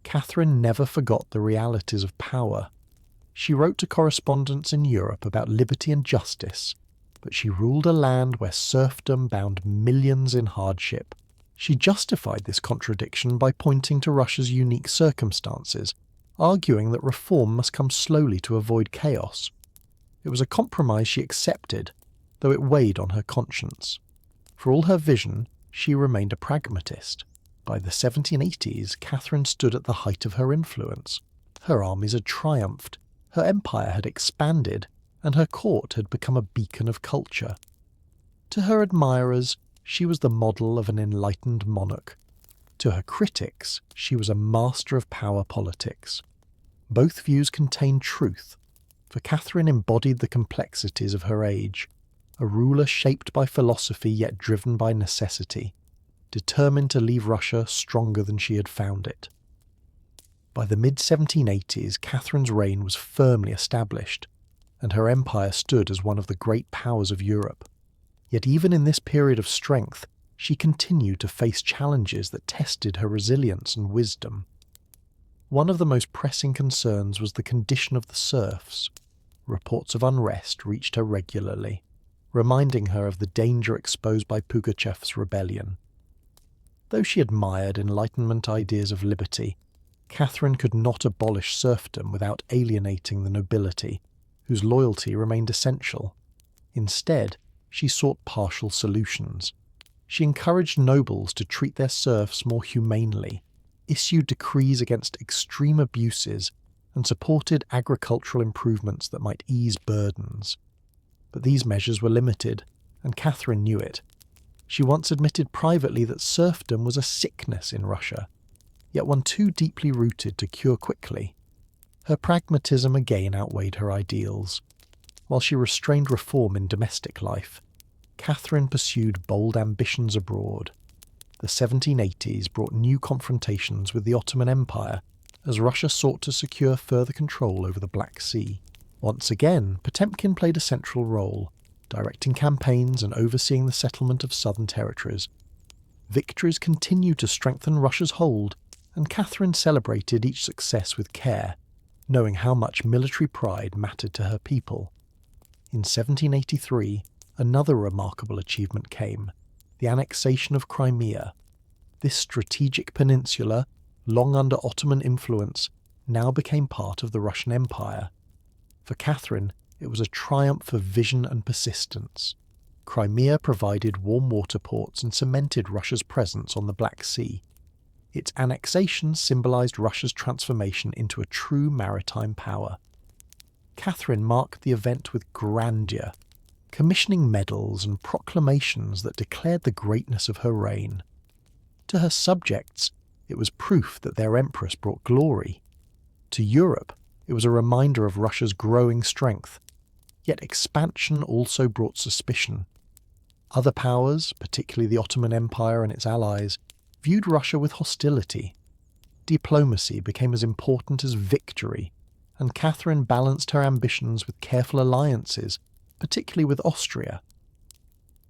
Catherine never forgot the realities of power. She wrote to correspondents in Europe about liberty and justice, but she ruled a land where serfdom bound millions in hardship. She justified this contradiction by pointing to Russia's unique circumstances, arguing that reform must come slowly to avoid chaos. It was a compromise she accepted, though it weighed on her conscience. For all her vision, she remained a pragmatist. By the 1780s, Catherine stood at the height of her influence. Her armies had triumphed, her empire had expanded, and her court had become a beacon of culture. To her admirers, she was the model of an enlightened monarch. To her critics, she was a master of power politics. Both views contained truth, for Catherine embodied the complexities of her age, a ruler shaped by philosophy yet driven by necessity, determined to leave Russia stronger than she had found it. By the mid-1780s, Catherine's reign was firmly established, and her empire stood as one of the great powers of Europe. Yet even in this period of strength, she continued to face challenges that tested her resilience and wisdom. One of the most pressing concerns was the condition of the serfs. Reports of unrest reached her regularly, reminding her of the danger exposed by Pugachev's rebellion. Though she admired Enlightenment ideas of liberty, Catherine could not abolish serfdom without alienating the nobility, whose loyalty remained essential. Instead, she sought partial solutions. She encouraged nobles to treat their serfs more humanely, issued decrees against extreme abuses, and supported agricultural improvements that might ease burdens. But these measures were limited, and Catherine knew it. She once admitted privately that serfdom was a sickness in Russia, yet one too deeply rooted to cure quickly. Her pragmatism again outweighed her ideals. While she restrained reform in domestic life, Catherine pursued bold ambitions abroad. The 1780s brought new confrontations with the Ottoman Empire as Russia sought to secure further control over the Black Sea. Once again, Potemkin played a central role, directing campaigns and overseeing the settlement of southern territories. Victories continued to strengthen Russia's hold, and Catherine celebrated each success with care, knowing how much military pride mattered to her people. In 1783, another remarkable achievement came, the annexation of Crimea. This strategic peninsula, long under Ottoman influence, now became part of the Russian Empire. For Catherine, it was a triumph of vision and persistence. Crimea provided warm water ports and cemented Russia's presence on the Black Sea. Its annexation symbolized Russia's transformation into a true maritime power. Catherine marked the event with grandeur, commissioning medals and proclamations that declared the greatness of her reign. To her subjects, it was proof that their empress brought glory. To Europe, it was a reminder of Russia's growing strength. Yet expansion also brought suspicion. Other powers, particularly the Ottoman Empire and its allies, viewed Russia with hostility. Diplomacy became as important as victory, and Catherine balanced her ambitions with careful alliances, particularly with Austria.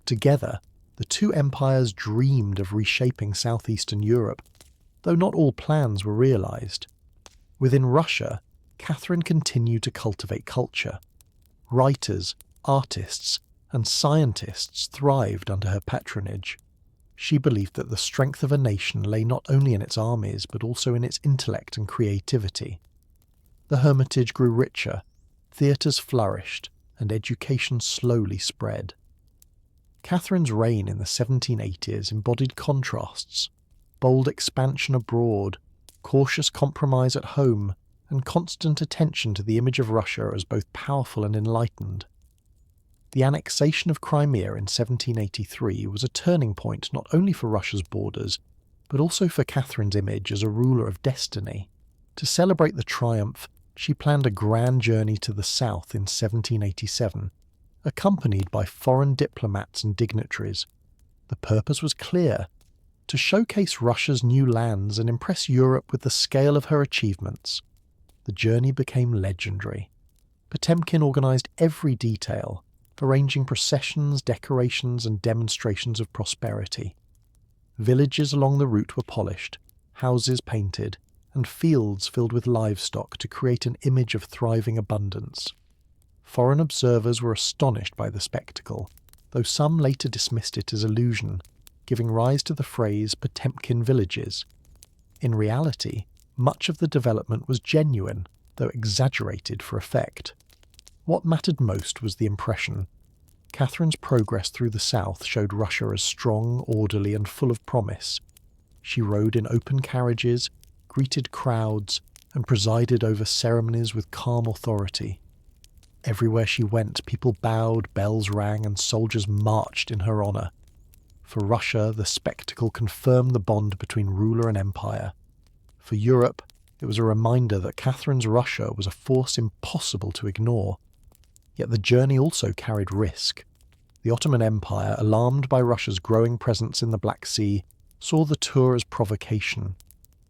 Together, the two empires dreamed of reshaping southeastern Europe, though not all plans were realized. Within Russia, Catherine continued to cultivate culture. Writers, artists, and scientists thrived under her patronage. She believed that the strength of a nation lay not only in its armies, but also in its intellect and creativity. The Hermitage grew richer, theatres flourished, and education slowly spread. Catherine's reign in the 1780s embodied contrasts: bold expansion abroad, cautious compromise at home, and constant attention to the image of Russia as both powerful and enlightened. The annexation of Crimea in 1783 was a turning point not only for Russia's borders, but also for Catherine's image as a ruler of destiny. To celebrate the triumph, she planned a grand journey to the south in 1787, accompanied by foreign diplomats and dignitaries. The purpose was clear: to showcase Russia's new lands and impress Europe with the scale of her achievements. The journey became legendary. Potemkin organized every detail, arranging processions, decorations, and demonstrations of prosperity. Villages along the route were polished, houses painted, and fields filled with livestock to create an image of thriving abundance. Foreign observers were astonished by the spectacle, though some later dismissed it as illusion, giving rise to the phrase Potemkin villages. In reality, much of the development was genuine, though exaggerated for effect. What mattered most was the impression. Catherine's progress through the south showed Russia as strong, orderly, and full of promise. She rode in open carriages, greeted crowds, and presided over ceremonies with calm authority. Everywhere she went, people bowed, bells rang, and soldiers marched in her honour. For Russia, the spectacle confirmed the bond between ruler and empire. For Europe, it was a reminder that Catherine's Russia was a force impossible to ignore. Yet the journey also carried risk. The Ottoman Empire, alarmed by Russia's growing presence in the Black Sea, saw the tour as provocation.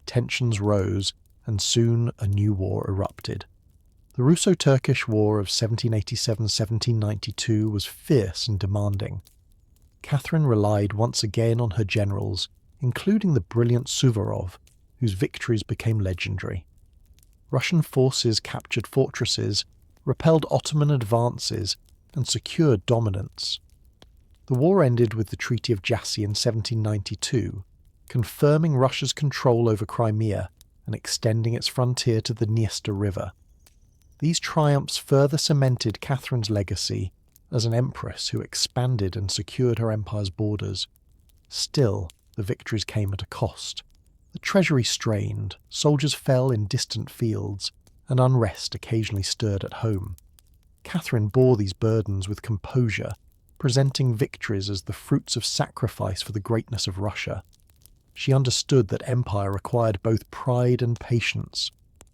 Tensions rose, and soon a new war erupted. The Russo-Turkish War of 1787–1792 was fierce and demanding. Catherine relied once again on her generals, including the brilliant Suvorov, whose victories became legendary. Russian forces captured fortresses, repelled Ottoman advances, and secured dominance. The war ended with the Treaty of Jassy in 1792, confirming Russia's control over Crimea and extending its frontier to the Dniester River. These triumphs further cemented Catherine's legacy as an empress who expanded and secured her empire's borders. Still, the victories came at a cost. The treasury strained, soldiers fell in distant fields, and unrest occasionally stirred at home. Catherine bore these burdens with composure, presenting victories as the fruits of sacrifice for the greatness of Russia. She understood that empire required both pride and patience,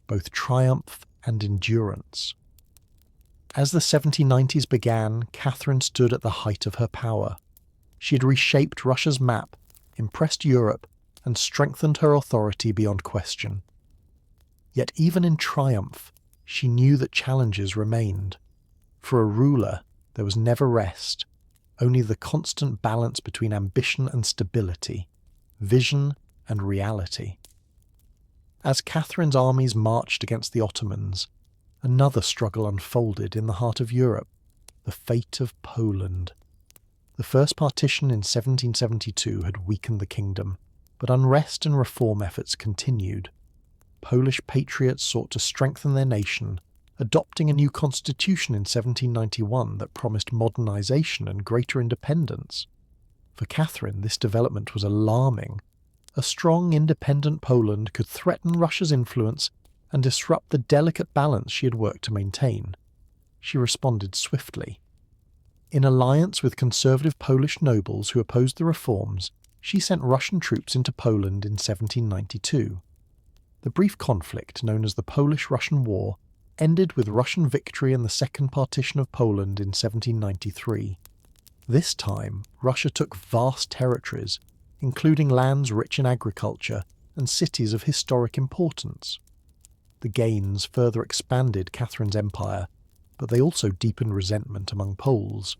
both triumph and endurance. As the 1790s began, Catherine stood at the height of her power. She had reshaped Russia's map, impressed Europe, and strengthened her authority beyond question. Yet even in triumph, she knew that challenges remained. For a ruler, there was never rest, only the constant balance between ambition and stability, vision and reality. As Catherine's armies marched against the Ottomans, another struggle unfolded in the heart of Europe, the fate of Poland. The first partition in 1772 had weakened the kingdom, but unrest and reform efforts continued. Polish patriots sought to strengthen their nation, adopting a new constitution in 1791 that promised modernization and greater independence. For Catherine, this development was alarming. A strong, independent Poland could threaten Russia's influence and disrupt the delicate balance she had worked to maintain. She responded swiftly. In alliance with conservative Polish nobles who opposed the reforms, she sent Russian troops into Poland in 1792. The brief conflict, known as the Polish-Russian War, ended with Russian victory in the Second Partition of Poland in 1793. This time, Russia took vast territories, including lands rich in agriculture and cities of historic importance. The gains further expanded Catherine's empire, but they also deepened resentment among Poles.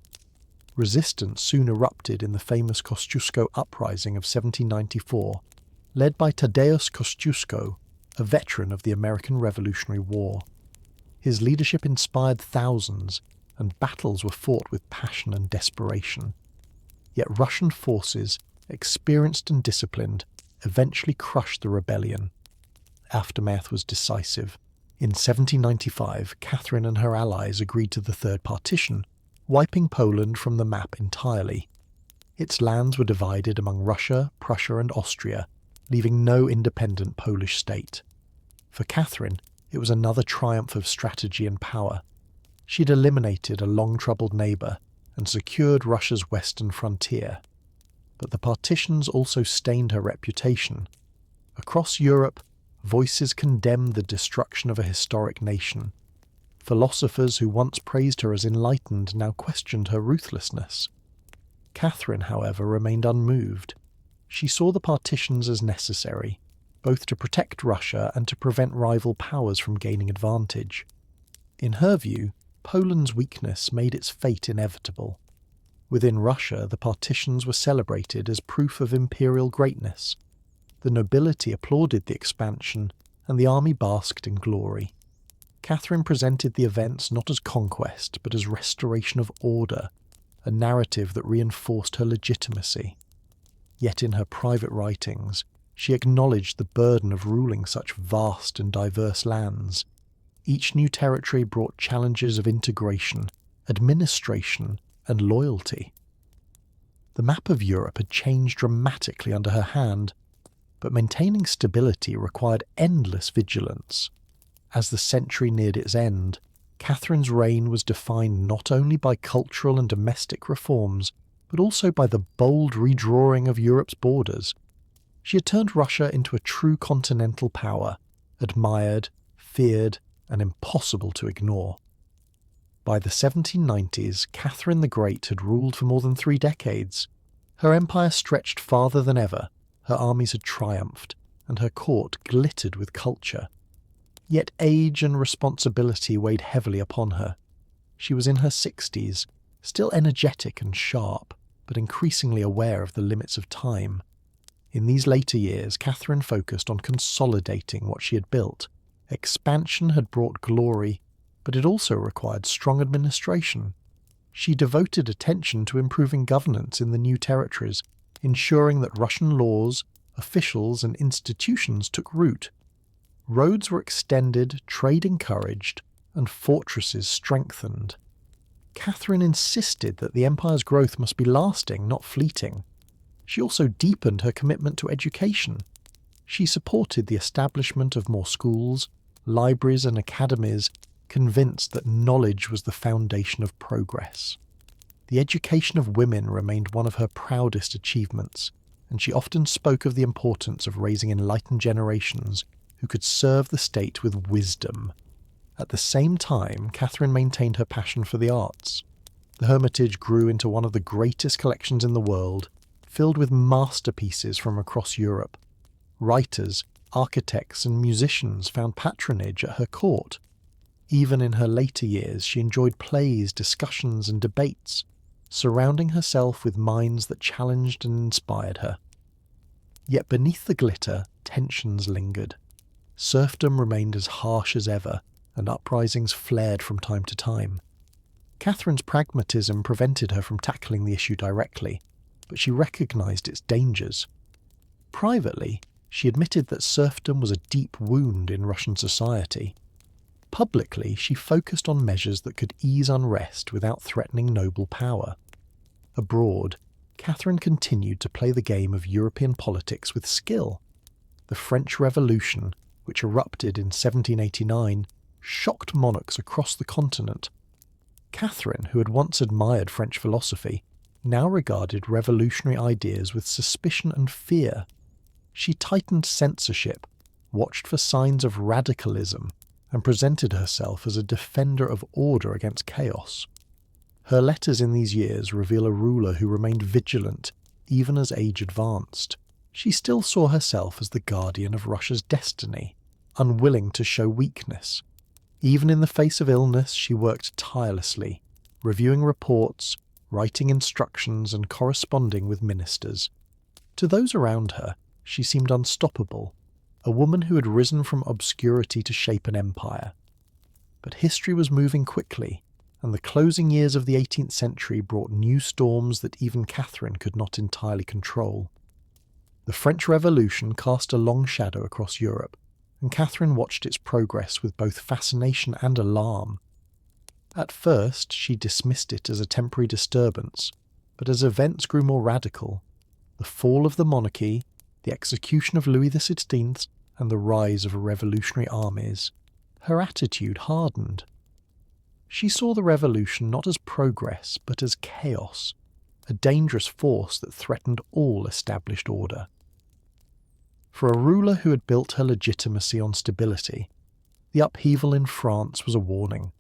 Resistance soon erupted in the famous Kosciuszko uprising of 1794, led by Tadeusz Kosciuszko, a veteran of the American Revolutionary War. His leadership inspired thousands, and battles were fought with passion and desperation. Yet Russian forces, experienced and disciplined, eventually crushed the rebellion. Aftermath was decisive. In 1795, Catherine and her allies agreed to the Third Partition, wiping Poland from the map entirely. Its lands were divided among Russia, Prussia, and Austria, leaving no independent Polish state. For Catherine, it was another triumph of strategy and power. She'd eliminated a long-troubled neighbour and secured Russia's western frontier. But the partitions also stained her reputation. Across Europe, voices condemned the destruction of a historic nation. Philosophers who once praised her as enlightened now questioned her ruthlessness. Catherine, however, remained unmoved. She saw the partitions as necessary, both to protect Russia and to prevent rival powers from gaining advantage. In her view, Poland's weakness made its fate inevitable. Within Russia, the partitions were celebrated as proof of imperial greatness. The nobility applauded the expansion, and the army basked in glory. Catherine presented the events not as conquest, but as restoration of order, a narrative that reinforced her legitimacy. Yet in her private writings, she acknowledged the burden of ruling such vast and diverse lands. Each new territory brought challenges of integration, administration, and loyalty. The map of Europe had changed dramatically under her hand, but maintaining stability required endless vigilance. As the century neared its end, Catherine's reign was defined not only by cultural and domestic reforms, but also by the bold redrawing of Europe's borders. She had turned Russia into a true continental power, admired, feared, and impossible to ignore. By the 1790s, Catherine the Great had ruled for more than 3 decades. Her empire stretched farther than ever, her armies had triumphed, and her court glittered with culture. Yet age and responsibility weighed heavily upon her. She was in her 60s, still energetic and sharp, but increasingly aware of the limits of time. In these later years, Catherine focused on consolidating what she had built. Expansion had brought glory, but it also required strong administration. She devoted attention to improving governance in the new territories, ensuring that Russian laws, officials, and institutions took root. Roads were extended, trade encouraged, and fortresses strengthened. Catherine insisted that the empire's growth must be lasting, not fleeting. She also deepened her commitment to education. She supported the establishment of more schools, libraries and academies convinced that knowledge was the foundation of progress. The education of women remained one of her proudest achievements, and she often spoke of the importance of raising enlightened generations who could serve the state with wisdom. At the same time, Catherine maintained her passion for the arts. The Hermitage grew into one of the greatest collections in the world, filled with masterpieces from across Europe. Writers, architects, and musicians found patronage at her court. Even in her later years, she enjoyed plays, discussions, and debates, surrounding herself with minds that challenged and inspired her. Yet beneath the glitter, tensions lingered. Serfdom remained as harsh as ever, and uprisings flared from time to time. Catherine's pragmatism prevented her from tackling the issue directly, but she recognised its dangers. Privately, she admitted that serfdom was a deep wound in Russian society. Publicly, she focused on measures that could ease unrest without threatening noble power. Abroad, Catherine continued to play the game of European politics with skill. The French Revolution, which erupted in 1789, shocked monarchs across the continent. Catherine, who had once admired French philosophy, now regarded revolutionary ideas with suspicion and fear. She tightened censorship, watched for signs of radicalism, and presented herself as a defender of order against chaos. Her letters in these years reveal a ruler who remained vigilant even as age advanced. She still saw herself as the guardian of Russia's destiny, unwilling to show weakness. Even in the face of illness, she worked tirelessly, reviewing reports, writing instructions, and corresponding with ministers. To those around her, she seemed unstoppable, a woman who had risen from obscurity to shape an empire. But history was moving quickly, and the closing years of the 18th century brought new storms that even Catherine could not entirely control. The French Revolution cast a long shadow across Europe, and Catherine watched its progress with both fascination and alarm. At first, she dismissed it as a temporary disturbance, but as events grew more radical, the fall of the monarchy, the execution of Louis XVI, and the rise of revolutionary armies, her attitude hardened. She saw the revolution not as progress, but as chaos, a dangerous force that threatened all established order. For a ruler who had built her legitimacy on stability, the upheaval in France was a warning.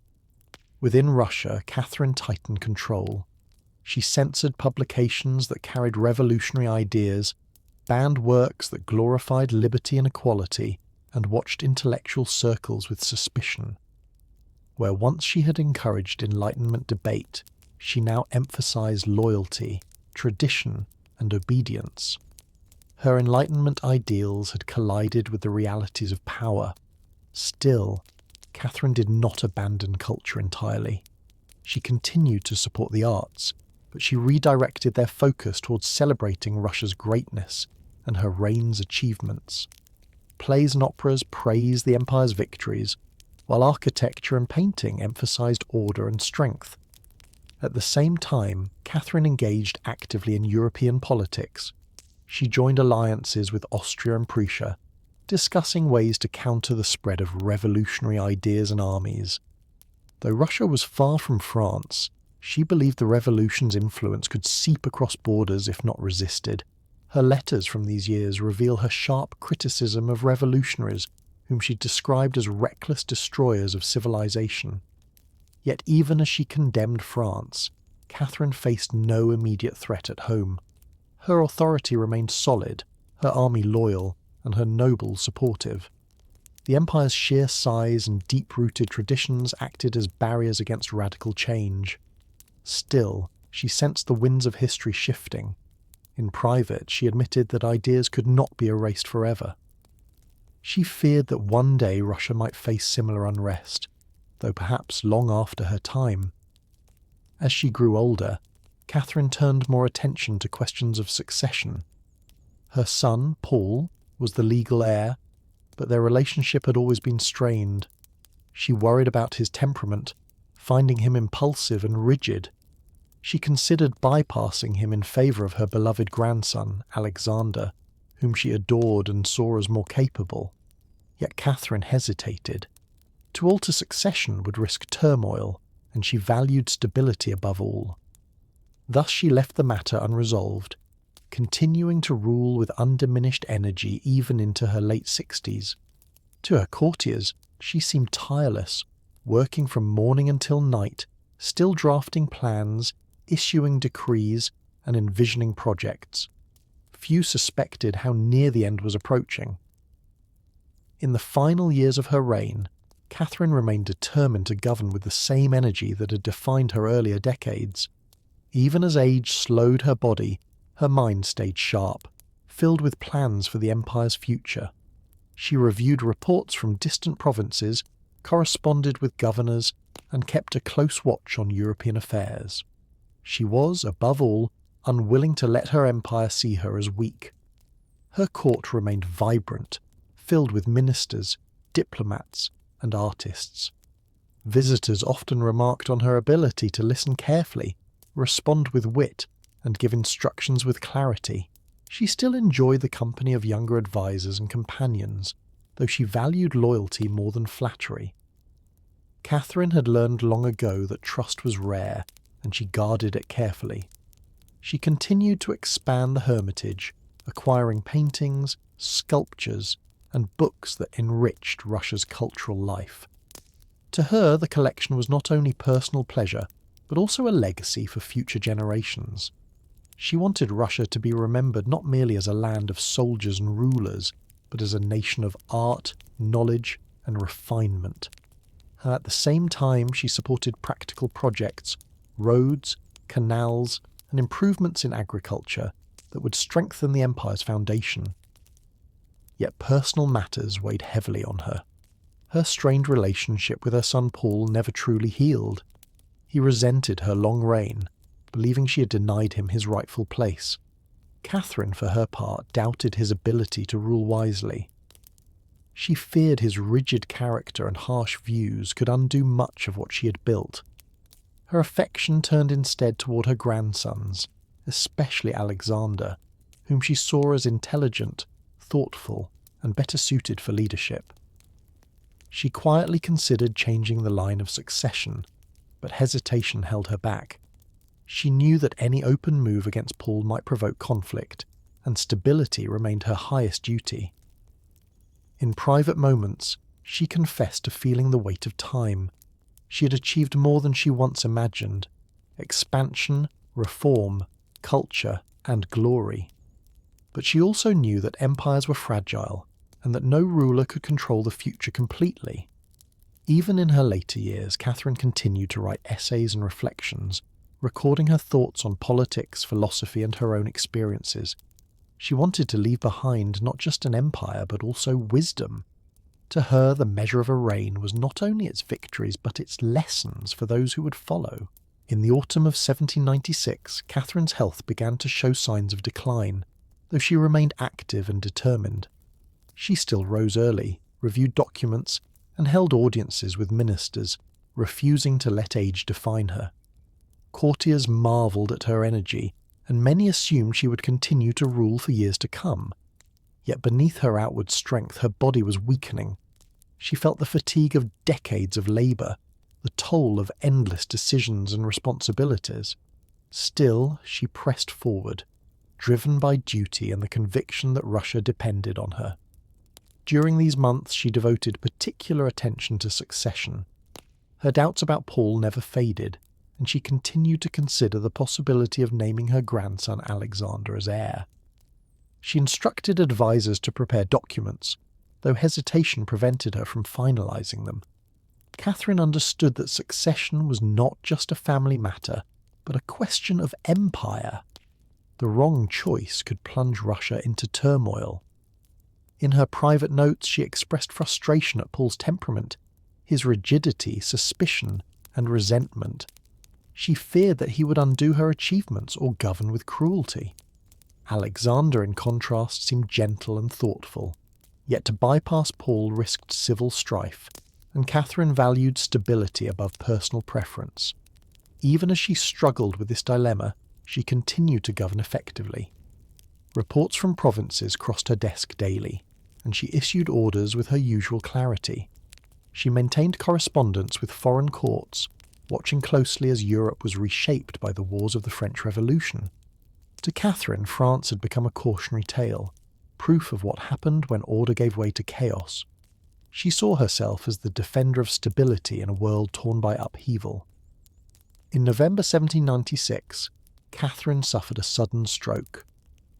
Within Russia, Catherine tightened control. She censored publications that carried revolutionary ideas, banned works that glorified liberty and equality, and watched intellectual circles with suspicion. Where once she had encouraged Enlightenment debate, she now emphasized loyalty, tradition, and obedience. Her Enlightenment ideals had collided with the realities of power. Still, Catherine did not abandon culture entirely. She continued to support the arts, but she redirected their focus towards celebrating Russia's greatness and her reign's achievements. Plays and operas praised the empire's victories, while architecture and painting emphasized order and strength. At the same time, Catherine engaged actively in European politics. She joined alliances with Austria and Prussia, discussing ways to counter the spread of revolutionary ideas and armies. Though Russia was far from France, she believed the revolution's influence could seep across borders if not resisted. Her letters from these years reveal her sharp criticism of revolutionaries, whom she described as reckless destroyers of civilization. Yet even as she condemned France, Catherine faced no immediate threat at home. Her authority remained solid, her army loyal, and her nobles supportive. The empire's sheer size and deep-rooted traditions acted as barriers against radical change. Still, she sensed the winds of history shifting. In private, she admitted that ideas could not be erased forever. She feared that one day Russia might face similar unrest, though perhaps long after her time. As she grew older, Catherine turned more attention to questions of succession. Her son, Paul, was the legal heir, but their relationship had always been strained. She worried about his temperament, finding him impulsive and rigid. She considered bypassing him in favour of her beloved grandson, Alexander, whom she adored and saw as more capable. Yet Catherine hesitated. To alter succession would risk turmoil, and she valued stability above all. Thus she left the matter unresolved, continuing to rule with undiminished energy even into her late 60s. To her courtiers, she seemed tireless, working from morning until night, still drafting plans, issuing decrees, and envisioning projects. Few suspected how near the end was approaching. In the final years of her reign, Catherine remained determined to govern with the same energy that had defined her earlier decades. Even as age slowed her body, her mind stayed sharp, filled with plans for the empire's future. She reviewed reports from distant provinces, corresponded with governors, and kept a close watch on European affairs. She was, above all, unwilling to let her empire see her as weak. Her court remained vibrant, filled with ministers, diplomats, and artists. Visitors often remarked on her ability to listen carefully, respond with wit, and give instructions with clarity. She still enjoyed the company of younger advisers and companions, though she valued loyalty more than flattery. Catherine had learned long ago that trust was rare, and she guarded it carefully. She continued to expand the Hermitage, acquiring paintings, sculptures, and books that enriched Russia's cultural life. To her, the collection was not only personal pleasure, but also a legacy for future generations. She wanted Russia to be remembered not merely as a land of soldiers and rulers, but as a nation of art, knowledge, and refinement. At the same time, she supported practical projects, roads, canals, and improvements in agriculture that would strengthen the empire's foundation. Yet personal matters weighed heavily on her. Her strained relationship with her son Paul never truly healed. He resented her long reign, believing she had denied him his rightful place. Catherine, for her part, doubted his ability to rule wisely. She feared his rigid character and harsh views could undo much of what she had built. Her affection turned instead toward her grandsons, especially Alexander, whom she saw as intelligent, thoughtful, and better suited for leadership. She quietly considered changing the line of succession, but hesitation held her back. She knew that any open move against Paul might provoke conflict, and stability remained her highest duty. In private moments, she confessed to feeling the weight of time. She had achieved more than she once imagined: expansion, reform, culture, and glory. But she also knew that empires were fragile, and that no ruler could control the future completely. Even in her later years, Catherine continued to write essays and reflections, recording her thoughts on politics, philosophy, and her own experiences. She wanted to leave behind not just an empire, but also wisdom. To her, the measure of a reign was not only its victories, but its lessons for those who would follow. In the autumn of 1796, Catherine's health began to show signs of decline, though she remained active and determined. She still rose early, reviewed documents, and held audiences with ministers, refusing to let age define her. Courtiers marvelled at her energy, and many assumed she would continue to rule for years to come. Yet beneath her outward strength, her body was weakening. She felt the fatigue of decades of labour, the toll of endless decisions and responsibilities. Still, she pressed forward, driven by duty and the conviction that Russia depended on her. During these months, she devoted particular attention to succession. Her doubts about Paul never faded, and she continued to consider the possibility of naming her grandson Alexander as heir. She instructed advisers to prepare documents, though hesitation prevented her from finalizing them. Catherine understood that succession was not just a family matter, but a question of empire. The wrong choice could plunge Russia into turmoil. In her private notes, she expressed frustration at Paul's temperament, his rigidity, suspicion, and resentment. She feared that he would undo her achievements or govern with cruelty. Alexander, in contrast, seemed gentle and thoughtful, yet to bypass Paul risked civil strife, and Catherine valued stability above personal preference. Even as she struggled with this dilemma, she continued to govern effectively. Reports from provinces crossed her desk daily, and she issued orders with her usual clarity. She maintained correspondence with foreign courts, watching closely as Europe was reshaped by the wars of the French Revolution. To Catherine, France had become a cautionary tale, proof of what happened when order gave way to chaos. She saw herself as the defender of stability in a world torn by upheaval. In November 1796, Catherine suffered a sudden stroke.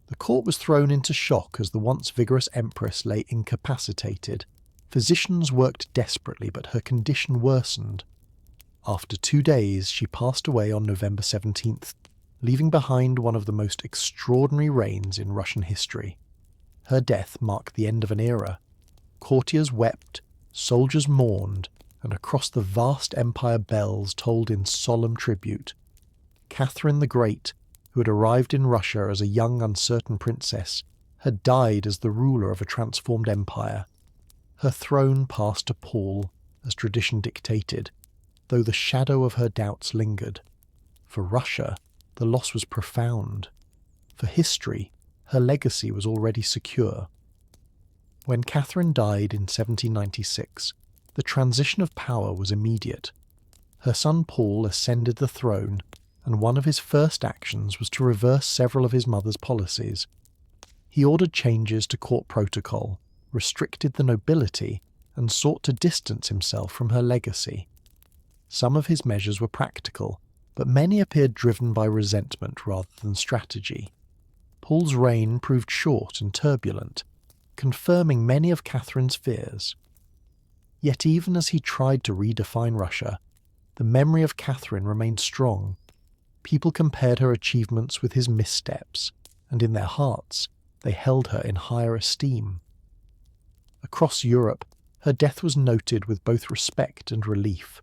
The court was thrown into shock as the once vigorous Empress lay incapacitated. Physicians worked desperately, but her condition worsened. After 2 days, she passed away on November 17th, leaving behind one of the most extraordinary reigns in Russian history. Her death marked the end of an era. Courtiers wept, soldiers mourned, and across the vast empire bells tolled in solemn tribute. Catherine the Great, who had arrived in Russia as a young, uncertain princess, had died as the ruler of a transformed empire. Her throne passed to Paul, as tradition dictated, though the shadow of her doubts lingered. For Russia, the loss was profound. For history, her legacy was already secure. When Catherine died in 1796, the transition of power was immediate. Her son Paul ascended the throne, and one of his first actions was to reverse several of his mother's policies. He ordered changes to court protocol, restricted the nobility, and sought to distance himself from her legacy. Some of his measures were practical, but many appeared driven by resentment rather than strategy. Paul's reign proved short and turbulent, confirming many of Catherine's fears. Yet even as he tried to redefine Russia, the memory of Catherine remained strong. People compared her achievements with his missteps, and in their hearts they held her in higher esteem. Across Europe, her death was noted with both respect and relief.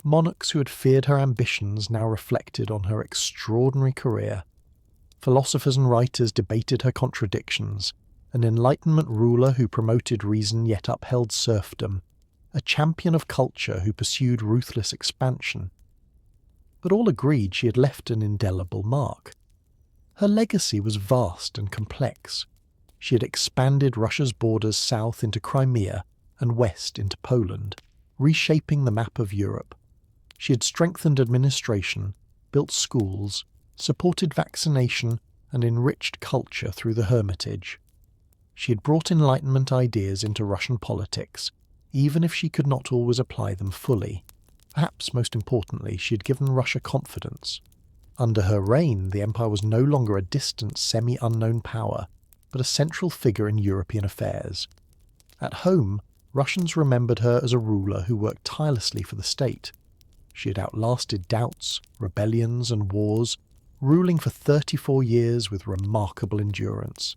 Monarchs who had feared her ambitions now reflected on her extraordinary career. Philosophers and writers debated her contradictions, an Enlightenment ruler who promoted reason yet upheld serfdom, a champion of culture who pursued ruthless expansion. But all agreed she had left an indelible mark. Her legacy was vast and complex. She had expanded Russia's borders south into Crimea and west into Poland, reshaping the map of Europe. She had strengthened administration, built schools, supported vaccination, and enriched culture through the Hermitage. She had brought Enlightenment ideas into Russian politics, even if she could not always apply them fully. Perhaps most importantly, she had given Russia confidence. Under her reign, the empire was no longer a distant, semi-unknown power, but a central figure in European affairs. At home, Russians remembered her as a ruler who worked tirelessly for the state. She had outlasted doubts, rebellions, and wars, ruling for 34 years with remarkable endurance.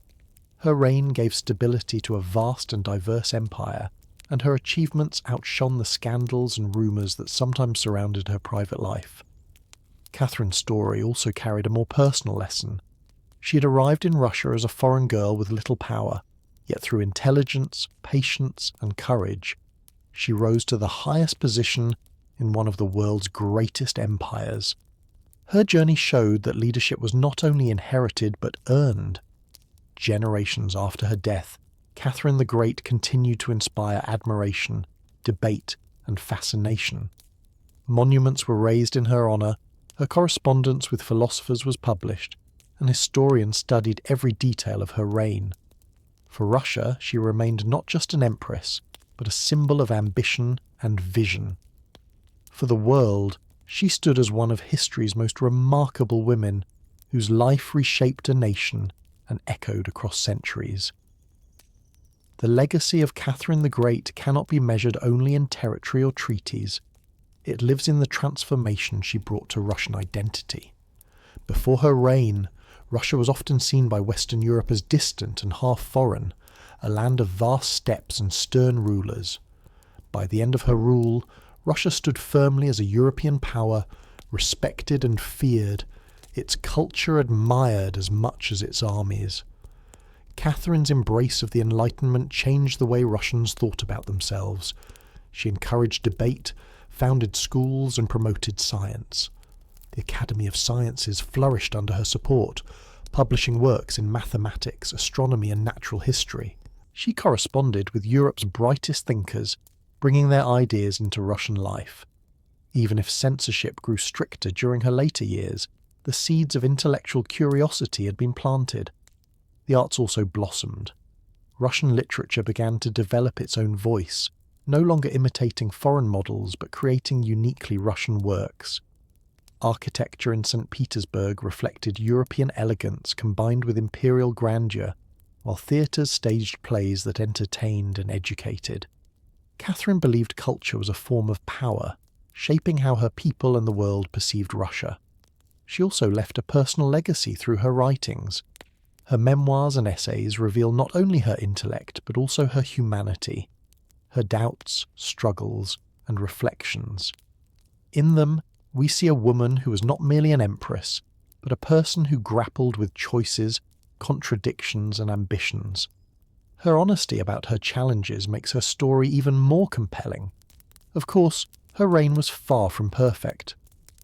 Her reign gave stability to a vast and diverse empire, and her achievements outshone the scandals and rumours that sometimes surrounded her private life. Catherine's story also carried a more personal lesson. She had arrived in Russia as a foreign girl with little power, yet through intelligence, patience, and courage, she rose to the highest position in one of the world's greatest empires. Her journey showed that leadership was not only inherited but earned. Generations after her death, Catherine the Great continued to inspire admiration, debate, and fascination. Monuments were raised in her honour, her correspondence with philosophers was published, and historians studied every detail of her reign. For Russia, she remained not just an empress, but a symbol of ambition and vision. For the world, she stood as one of history's most remarkable women, whose life reshaped a nation and echoed across centuries. The legacy of Catherine the Great cannot be measured only in territory or treaties. It lives in the transformation she brought to Russian identity. Before her reign, Russia was often seen by Western Europe as distant and half foreign, a land of vast steppes and stern rulers. By the end of her rule, Russia stood firmly as a European power, respected and feared, its culture admired as much as its armies. Catherine's embrace of the Enlightenment changed the way Russians thought about themselves. She encouraged debate, founded schools, and promoted science. The Academy of Sciences flourished under her support, publishing works in mathematics, astronomy, and natural history. She corresponded with Europe's brightest thinkers, bringing their ideas into Russian life. Even if censorship grew stricter during her later years, the seeds of intellectual curiosity had been planted. The arts also blossomed. Russian literature began to develop its own voice, no longer imitating foreign models but creating uniquely Russian works. Architecture in St. Petersburg reflected European elegance combined with imperial grandeur, while theatres staged plays that entertained and educated. Catherine believed culture was a form of power, shaping how her people and the world perceived Russia. She also left a personal legacy through her writings. Her memoirs and essays reveal not only her intellect but also her humanity, her doubts, struggles, and reflections. In them, we see a woman who was not merely an empress, but a person who grappled with choices, contradictions, and ambitions. Her honesty about her challenges makes her story even more compelling. Of course, her reign was far from perfect.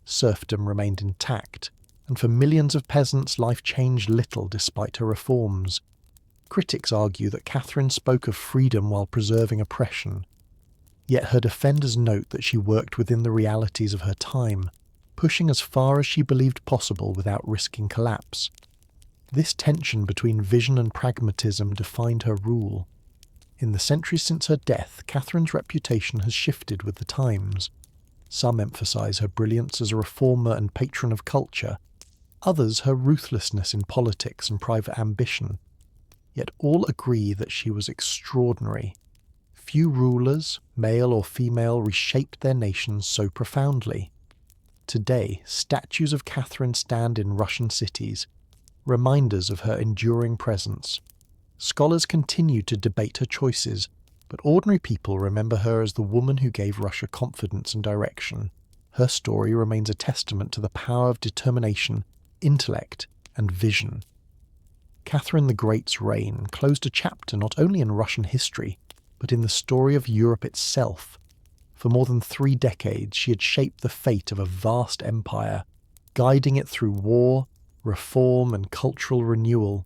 Serfdom remained intact, and for millions of peasants life changed little despite her reforms. Critics argue that Catherine spoke of freedom while preserving oppression. Yet her defenders note that she worked within the realities of her time, pushing as far as she believed possible without risking collapse. This tension between vision and pragmatism defined her rule. In the centuries since her death, Catherine's reputation has shifted with the times. Some emphasize her brilliance as a reformer and patron of culture, others her ruthlessness in politics and private ambition. Yet all agree that she was extraordinary. Few rulers, male or female, reshaped their nations so profoundly. Today, statues of Catherine stand in Russian cities, reminders of her enduring presence. Scholars continue to debate her choices, but ordinary people remember her as the woman who gave Russia confidence and direction. Her story remains a testament to the power of determination, intellect, and vision. Catherine the Great's reign closed a chapter not only in Russian history, but in the story of Europe itself. For more than 3 decades, she had shaped the fate of a vast empire, guiding it through war, reform, and cultural renewal.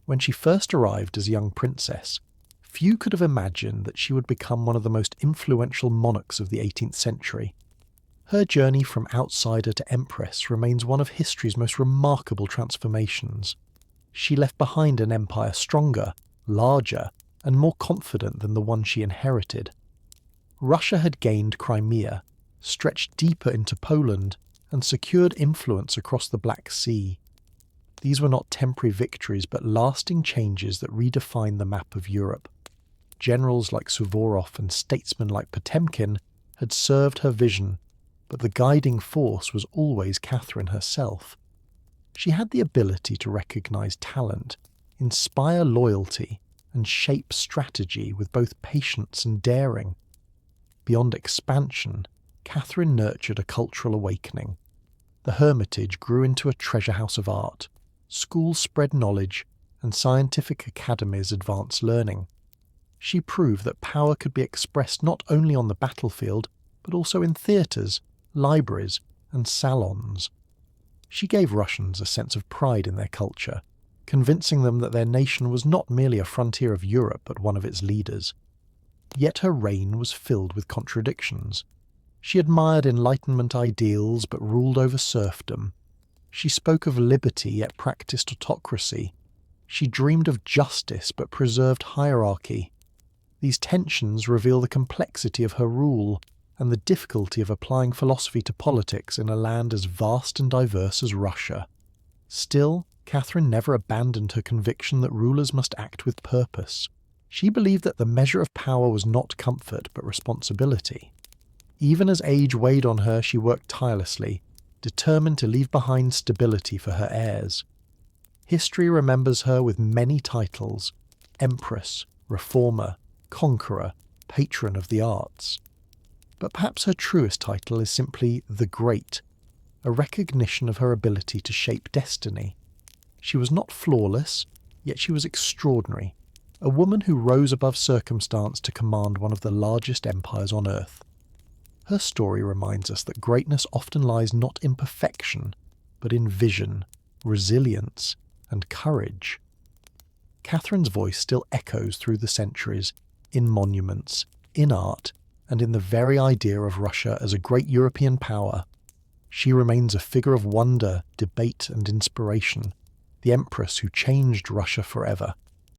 When she first arrived as a young princess, few could have imagined that she would become one of the most influential monarchs of the 18th century. Her journey from outsider to empress remains one of history's most remarkable transformations. She left behind an empire stronger, larger, and more confident than the one she inherited. Russia had gained Crimea, stretched deeper into Poland, and secured influence across the Black Sea. These were not temporary victories but lasting changes that redefined the map of Europe. Generals like Suvorov and statesmen like Potemkin had served her vision, but the guiding force was always Catherine herself. She had the ability to recognize talent, inspire loyalty, and shape strategy with both patience and daring. Beyond expansion, Catherine nurtured a cultural awakening. The Hermitage grew into a treasure house of art. Schools spread knowledge, and scientific academies advanced learning. She proved that power could be expressed not only on the battlefield, but also in theatres, libraries, and salons. She gave Russians a sense of pride in their culture, convincing them that their nation was not merely a frontier of Europe but one of its leaders. Yet her reign was filled with contradictions. She admired Enlightenment ideals but ruled over serfdom. She spoke of liberty yet practiced autocracy. She dreamed of justice but preserved hierarchy. These tensions reveal the complexity of her rule and the difficulty of applying philosophy to politics in a land as vast and diverse as Russia. Still, Catherine never abandoned her conviction that rulers must act with purpose. She believed that the measure of power was not comfort but responsibility. Even as age weighed on her, she worked tirelessly, determined to leave behind stability for her heirs. History remembers her with many titles: Empress, Reformer, Conqueror, Patron of the Arts. But perhaps her truest title is simply the Great, a recognition of her ability to shape destiny. She was not flawless, yet she was extraordinary, a woman who rose above circumstance to command one of the largest empires on earth. Her story reminds us that greatness often lies not in perfection, but in vision, resilience, and courage. Catherine's voice still echoes through the centuries, in monuments, in art, and in the very idea of Russia as a great European power. She remains a figure of wonder, debate, and inspiration, the Empress who changed Russia forever.